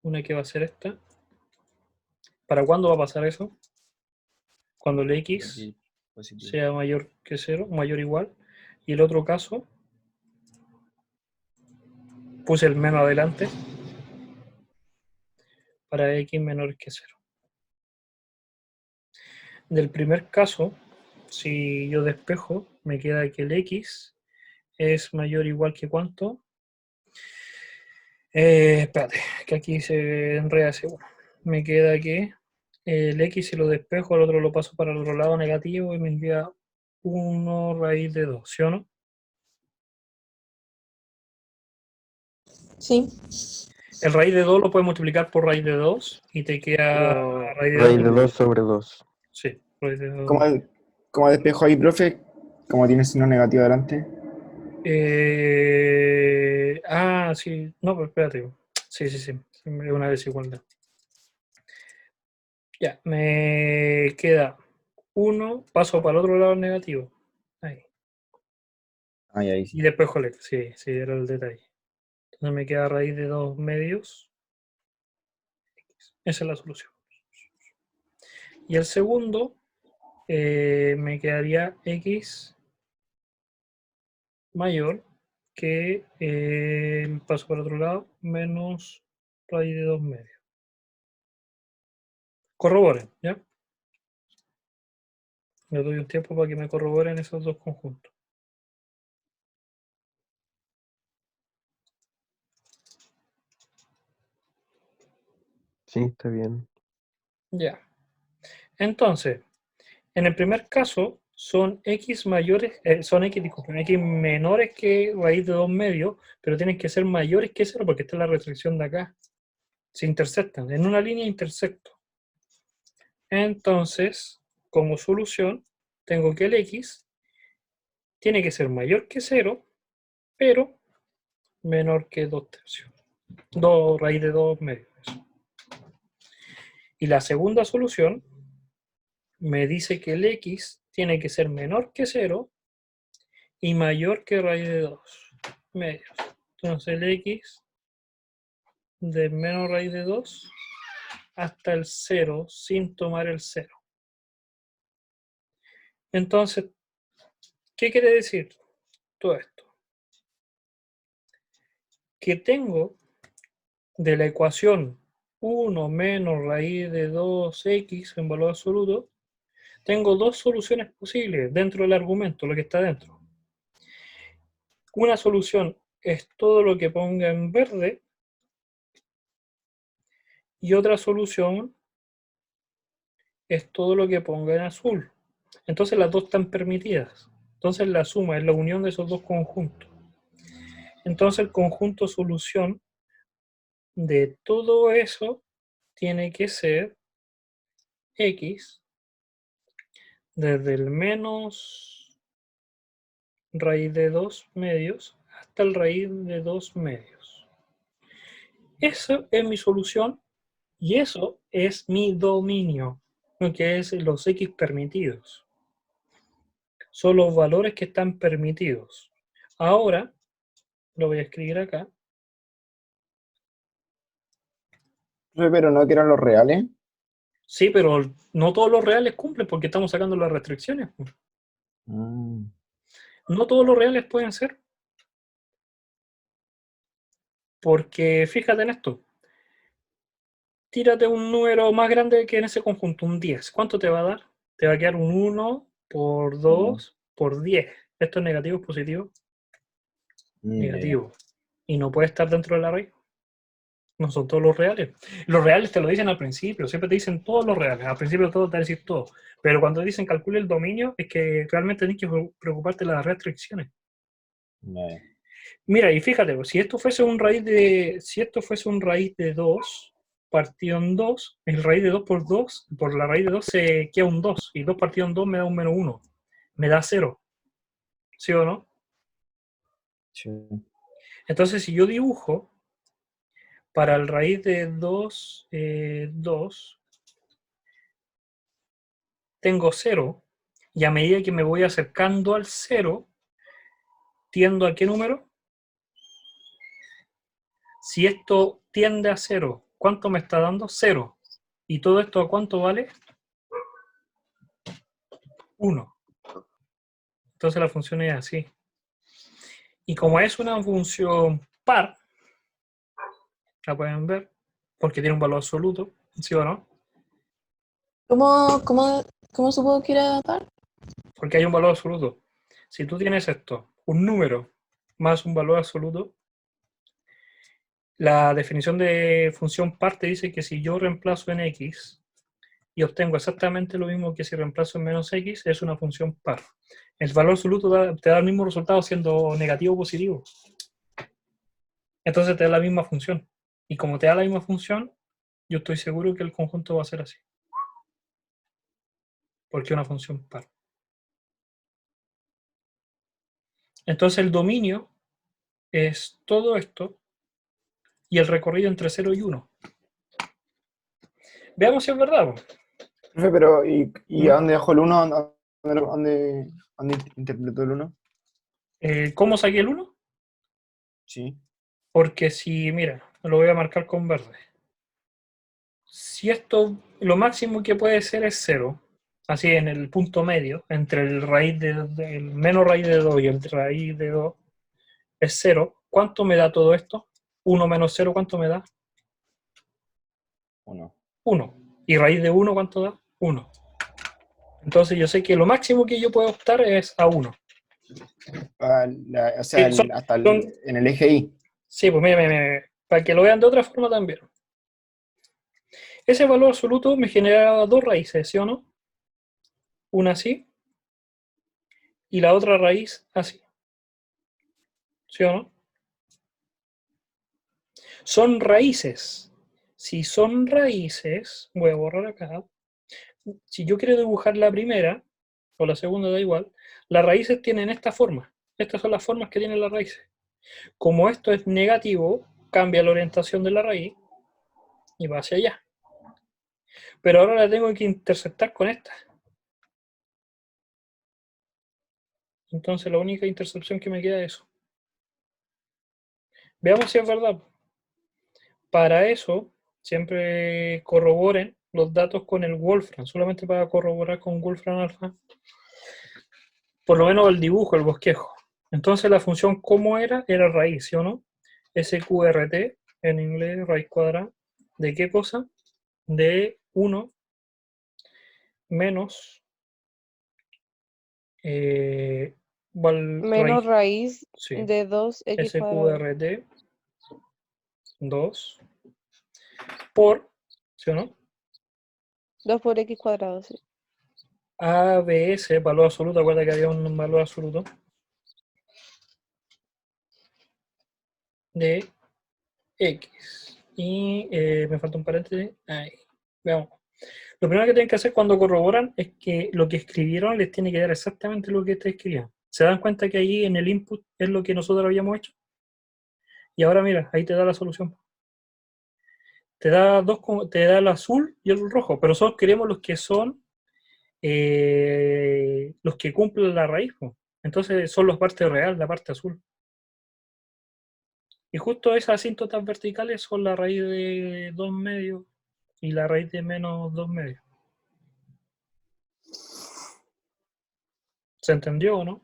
Una que va a ser esta. ¿Para cuándo va a pasar eso? Cuando el x Positivo. sea mayor que 0, mayor o igual. Y el otro caso, puse el menos adelante para x menor que 0. Del primer caso, si yo despejo, me queda que el x es mayor o igual que ¿cuánto? Espérate, que aquí se enreda ese 1. Me queda que el x, si lo despejo, el otro lo paso para el otro lado negativo y me queda 1 raíz de 2, ¿sí o no? Sí. El raíz de 2 lo puedes multiplicar por raíz de 2 y te queda Pero, raíz de Raíz 2. de 2 sobre 2. Sí, raíz de 2. ¿Cómo despejo ahí, profe? ¿Cómo tiene signo negativo adelante? Sí, no, pero espérate. Sí, es una desigualdad. Ya, me queda 1, paso para el otro lado negativo. Ahí. Ahí sí. Y despejo el x, sí, era el detalle. Entonces me queda raíz de 2 medios. Esa es la solución. Y el segundo, me quedaría x mayor que paso para el otro lado menos raíz de 2 medios. Corroboren, ¿ya? Le doy un tiempo para que me corroboren esos dos conjuntos. Sí, está bien. Ya. Entonces, en el primer caso, son x mayores, x menores que raíz de 2 medios, pero tienen que ser mayores que 0 porque esta es la restricción de acá. Se intersectan, en una línea intersecto. Entonces, como solución, tengo que el x tiene que ser mayor que 0, pero menor que 2 tercios. 2 raíz de 2 medios. Y la segunda solución me dice que el x tiene que ser menor que 0 y mayor que raíz de 2 medios. Entonces el x de menos raíz de 2 hasta el 0 sin tomar el 0. Entonces, ¿qué quiere decir todo esto? Que tengo de la ecuación 1 menos raíz de 2x en valor absoluto, tengo dos soluciones posibles dentro del argumento, lo que está dentro. Una solución es todo lo que ponga en verde y otra solución es todo lo que ponga en azul. Entonces las dos están permitidas. Entonces la suma es la unión de esos dos conjuntos. Entonces el conjunto solución de todo eso tiene que ser x desde el menos raíz de 2 medios hasta el raíz de 2 medios. Eso es mi solución y eso es mi dominio, lo que es los x permitidos. Son los valores que están permitidos. Ahora, lo voy a escribir acá. Pero no que eran los reales. Sí, pero no todos los reales cumplen porque estamos sacando las restricciones. No todos los reales pueden ser. Porque fíjate en esto. Tírate un número más grande que en ese conjunto, un 10. ¿Cuánto te va a dar? Te va a quedar un 1 por 2 por 10. ¿Esto es negativo o positivo? negativo. Y no puede estar dentro de la raíz. No son todos los reales. Los reales te lo dicen al principio, siempre te dicen todos los reales. Al principio todo te decís todo. Pero cuando dicen calcule el dominio, es que realmente tienes que preocuparte de las restricciones. Mira, y fíjate, si esto fuese un raíz de 2 partido en 2, el raíz de 2 por 2, por la raíz de 2 se queda un 2, y 2 partido en 2 me da un menos 1, me da 0. ¿Sí o no? Sí. Entonces, si yo dibujo para el raíz de 2, 2, tengo 0, y a medida que me voy acercando al 0, ¿tiendo a qué número? Si esto tiende a 0, ¿cuánto me está dando? 0. ¿Y todo esto a cuánto vale? 1. Entonces la función es así. Y como es una función par, la pueden ver, porque tiene un valor absoluto, ¿sí o no? ¿Cómo supongo que era par? Porque hay un valor absoluto. Si tú tienes esto, un número más un valor absoluto, la definición de función par te dice que si yo reemplazo en x y obtengo exactamente lo mismo que si reemplazo en menos x, es una función par. El valor absoluto te da el mismo resultado siendo negativo o positivo. Entonces te da la misma función. Y como te da la misma función, yo estoy seguro que el conjunto va a ser así. Porque es una función par. Entonces el dominio es todo esto y el recorrido entre 0 y 1. Veamos si es verdad. Profe, pero ¿y a dónde dejó el 1? ¿Dónde interpretó el 1? ¿Cómo saqué el 1? Sí. Porque si, mira, lo voy a marcar con verde. Si esto, lo máximo que puede ser es 0, así en el punto medio, entre el menos raíz de 2 y el raíz de 2, es 0. ¿Cuánto me da todo esto? 1 menos 0, ¿cuánto me da? 1. 1. ¿Y raíz de 1 cuánto da? 1. Entonces yo sé que lo máximo que yo puedo optar es a 1. O sea, en el eje Y. Sí, pues mira, para que lo vean de otra forma también. Ese valor absoluto me generaba dos raíces, ¿sí o no? Una así y la otra raíz así. ¿Sí o no? Son raíces. Si son raíces, voy a borrar acá. Si yo quiero dibujar la primera, o la segunda da igual, las raíces tienen esta forma. Estas son las formas que tienen las raíces. Como esto es negativo, cambia la orientación de la raíz y va hacia allá. Pero ahora la tengo que intersectar con esta. Entonces la única intersección que me queda es eso. Veamos si es verdad. Para eso, siempre corroboren los datos con el Wolfram, solamente para corroborar con Wolfram Alpha. Por lo menos el dibujo, el bosquejo. Entonces la función ¿cómo era? Era raíz, ¿sí o no? SQRT, en inglés, raíz cuadrada. ¿De qué cosa? De 1 menos Menos raíz sí, de 2x cuadrado. SQRT 2 por, ¿sí o no? 2 por x cuadrado, sí. ABS, valor absoluto, acuérdate que había un valor absoluto de X. Y me falta un paréntesis. Ahí. Veamos. Lo primero que tienen que hacer cuando corroboran es que lo que escribieron les tiene que dar exactamente lo que ustedes escribieron. ¿Se dan cuenta que ahí en el input es lo que nosotros habíamos hecho? Y ahora mira, ahí te da la solución. Te da el azul y el rojo, pero nosotros queremos los que son los que cumplen la raíz. Entonces son los partes reales, la parte azul. Y justo esas asíntotas verticales son la raíz de 2 medios y la raíz de menos 2 medios. ¿Se entendió o no?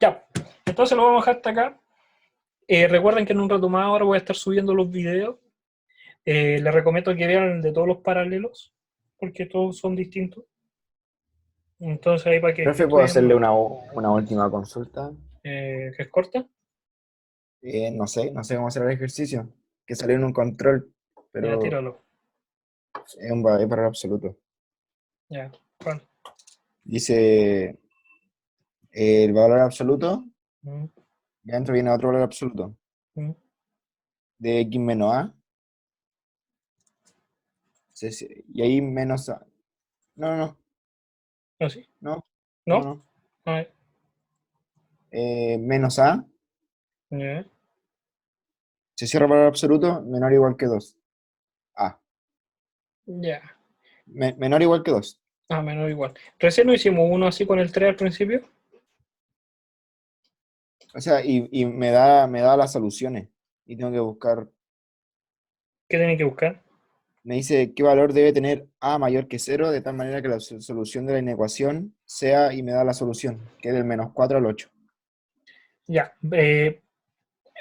Ya, entonces lo vamos a dejar hasta acá. Recuerden que en un rato más ahora voy a estar subiendo los videos. Les recomiendo que vean el de todos los paralelos, porque todos son distintos. Entonces ahí para que... Profe, ¿puedo hacerle una última consulta? que es corta. No sé cómo será el ejercicio. Que salió en un control, Ya, pero tíralo. es un valor absoluto. Ya, ¿cuál? Dice el valor absoluto, Mm, y adentro viene otro valor absoluto, mm. de x menos a, y ahí menos a. No, ¿Ah, sí? no, no, ¿No? no. Ah, Menos a, ya. se cierra el valor absoluto, menor o igual que 2. A, Ya. menor o igual que 2. Ah, menos igual. Recién no hicimos uno así con el 3 al principio. O sea, y me da las soluciones. Y tengo que buscar. ¿Qué tienen que buscar? Me dice qué valor debe tener a mayor que 0, de tal manera que la solución de la inecuación sea, y me da la solución, que es del menos 4 al 8. Ya.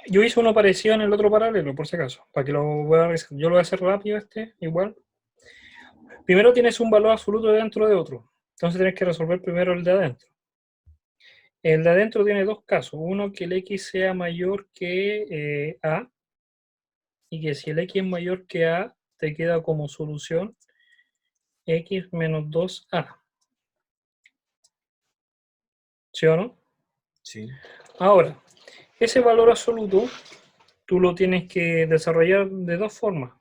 Yo hice uno parecido en el otro paralelo, por si acaso, para que lo voy a revisar. Yo lo voy a hacer rápido igual. Primero tienes un valor absoluto dentro de otro. Entonces tienes que resolver primero el de adentro. El de adentro tiene dos casos. Uno, que el x sea mayor que a, y que si el x es mayor que a, te queda como solución x menos 2a. ¿Sí o no? Sí. Ahora, ese valor absoluto tú lo tienes que desarrollar de dos formas.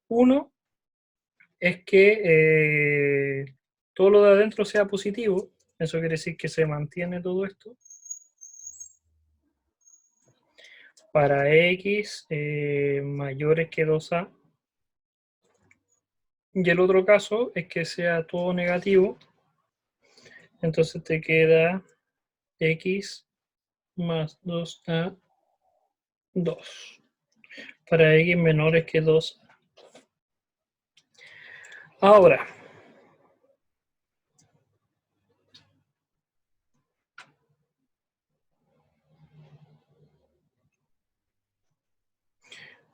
Uno es que todo lo de adentro sea positivo. Eso quiere decir que se mantiene todo esto. Para x mayores que 2a. Y el otro caso es que sea todo negativo. Entonces te queda x más 2a 2. Para x menores que 2. Ahora,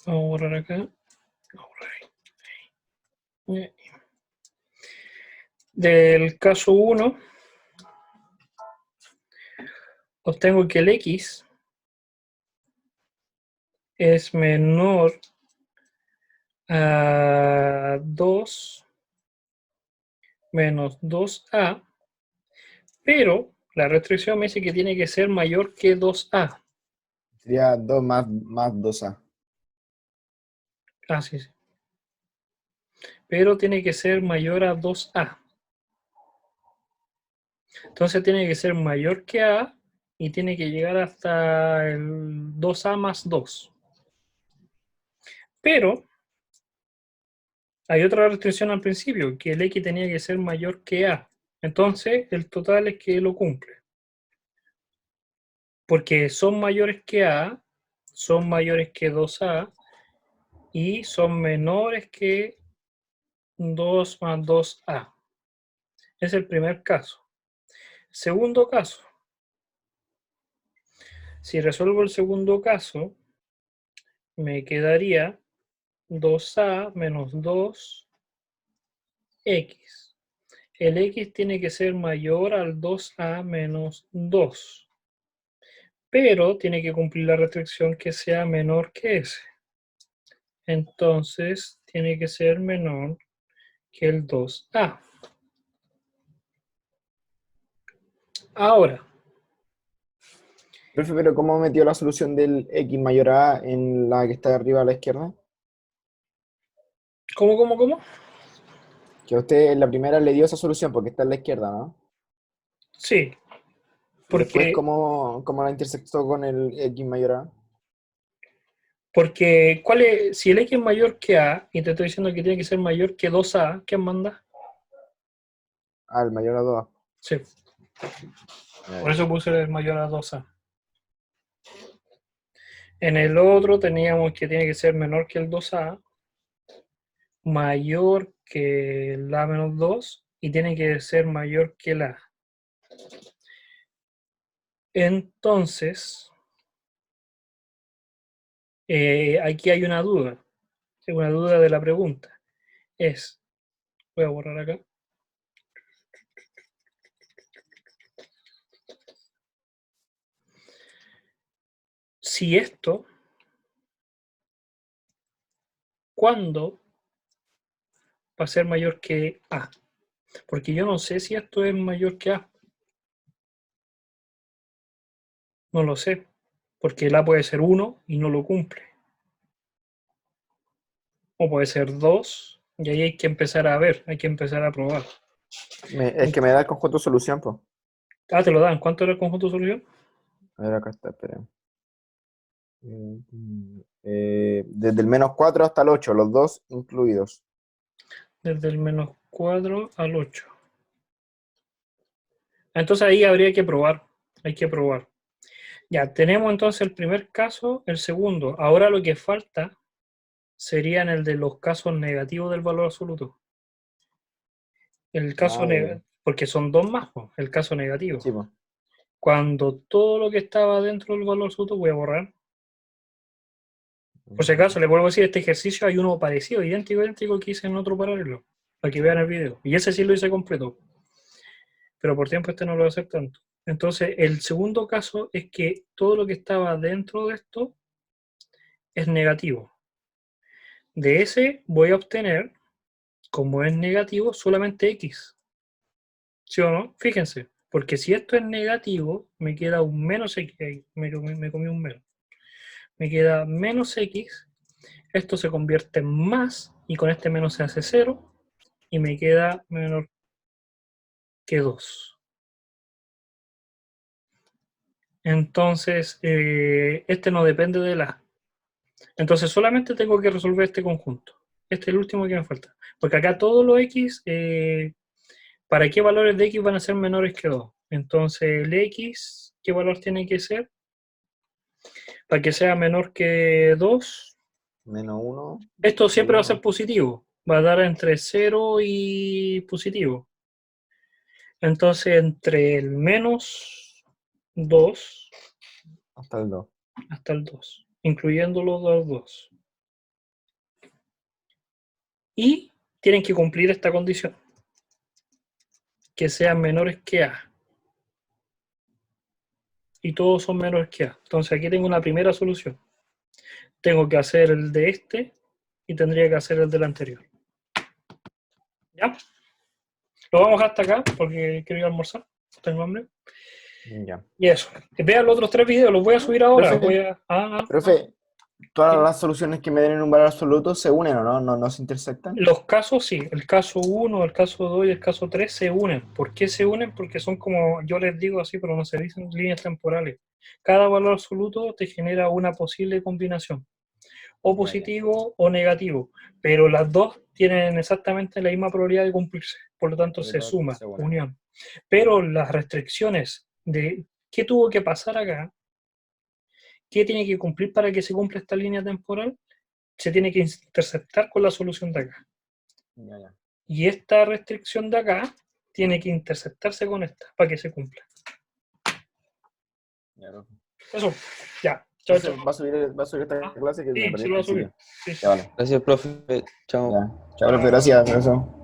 vamos a borrar acá. Del caso 1, obtengo que el x es menor a 2 menos 2a, pero la restricción me dice que tiene que ser mayor que 2a. Sería 2 más 2a. Ah, sí, sí. Pero tiene que ser mayor a 2a. Entonces tiene que ser mayor que a y tiene que llegar hasta el 2a más 2. Pero hay otra restricción al principio, que el x tenía que ser mayor que a. Entonces el total es que lo cumple. Porque son mayores que a, son mayores que 2a y son menores que 2 más 2a. Es el primer caso. Segundo caso. Si resuelvo el segundo caso, me quedaría 2a menos 2x. El x tiene que ser mayor al 2a menos 2. Pero tiene que cumplir la restricción que sea menor que ese. Entonces tiene que ser menor que el 2a. Ahora, Profe, pero ¿cómo metió la solución del x mayor a en la que está arriba a la izquierda? ¿cómo? Que a usted en la primera le dio esa solución porque está en la izquierda, ¿no? Sí, Y después, porque ¿cómo la intersectó con el x mayor a? si el x es mayor que a, y te estoy diciendo que tiene que ser mayor que 2a, ¿qué manda? Ah, el mayor a 2. Sí, por eso puse el mayor a 2a. En el otro teníamos que tiene que ser menor que el 2a, mayor que el a menos 2, y tiene que ser mayor que el a. Entonces, aquí hay una duda de la pregunta. Voy a borrar acá. si esto, ¿cuándo va a ser mayor que A? Porque yo no sé si esto es mayor que A. No lo sé, porque el A puede ser 1 y no lo cumple. O puede ser 2, y ahí hay que empezar a ver, hay que empezar a probar. Es que me da el conjunto de solución, pues. Ah, te lo dan. ¿Cuánto era el conjunto de solución? A ver, acá está, espera. Desde el -4 hasta el 8, los dos incluidos. Desde el -4 al 8. Entonces ahí habría que probar. Hay que probar. Ya, tenemos entonces el primer caso, el segundo. Ahora lo que falta sería en el de los casos negativos del valor absoluto. El caso negativo, porque son dos más, po, el caso negativo. Sí, pues. Cuando todo lo que estaba dentro del valor absoluto, voy a borrar. Por si acaso, le vuelvo a decir, este ejercicio hay uno parecido, idéntico que hice en otro paralelo, para que vean el video. Y ese sí lo hice completo. Pero por tiempo este no lo voy a hacer tanto. Entonces, el segundo caso es que todo lo que estaba dentro de esto es negativo. De ese voy a obtener, como es negativo, solamente X. ¿Sí o no? Fíjense, porque si esto es negativo, me queda un menos X ahí. Me comí un menos. Me queda menos X. Esto se convierte en más, y con este menos se hace 0, y me queda menor que 2. Entonces, este no depende de la A. Entonces solamente tengo que resolver este conjunto. Este es el último que me falta. Porque acá todos los X, ¿para qué valores de X van a ser menores que 2? Entonces el X, ¿qué valor tiene que ser? Para que sea menor que 2. -1. Esto siempre va a ser positivo. Va a dar entre 0 y positivo. Entonces entre el menos 2 Hasta el 2. hasta el 2, incluyendo los dos 2. Y tienen que cumplir esta condición, que sean menores que A. Y todos son menores que A. Entonces aquí tengo una primera solución. Tengo que hacer el de este y tendría que hacer el del anterior. ¿Ya? Lo vamos hasta acá porque quiero ir a almorzar. Tengo hambre. Ya. Y eso. Vean los otros 3 videos, los voy a subir ahora. Profe, ¿todas las soluciones que me den en un valor absoluto se unen o no? ¿No se intersectan? Los casos sí, el caso 1, el caso 2 y el caso 3 se unen. ¿Por qué se unen? Porque son como, yo les digo así, pero no se dicen líneas temporales. Cada valor absoluto te genera una posible combinación, o positivo o negativo, pero las dos tienen exactamente la misma probabilidad de cumplirse, por lo tanto se suma, unión. Pero las restricciones de qué tuvo que pasar acá, qué tiene que cumplir para que se cumpla esta línea temporal, se tiene que interceptar con la solución de acá. Ya. Y esta restricción de acá tiene que interceptarse con esta para que se cumpla. Eso, ya. Chao, chao. ¿Va a subir esta clase? Que Sí, me perdí sí lo va a al principio. subir. Sí. Ya, vale. Gracias, profe. Chao. Ya. Chao, profe, gracias. Eso.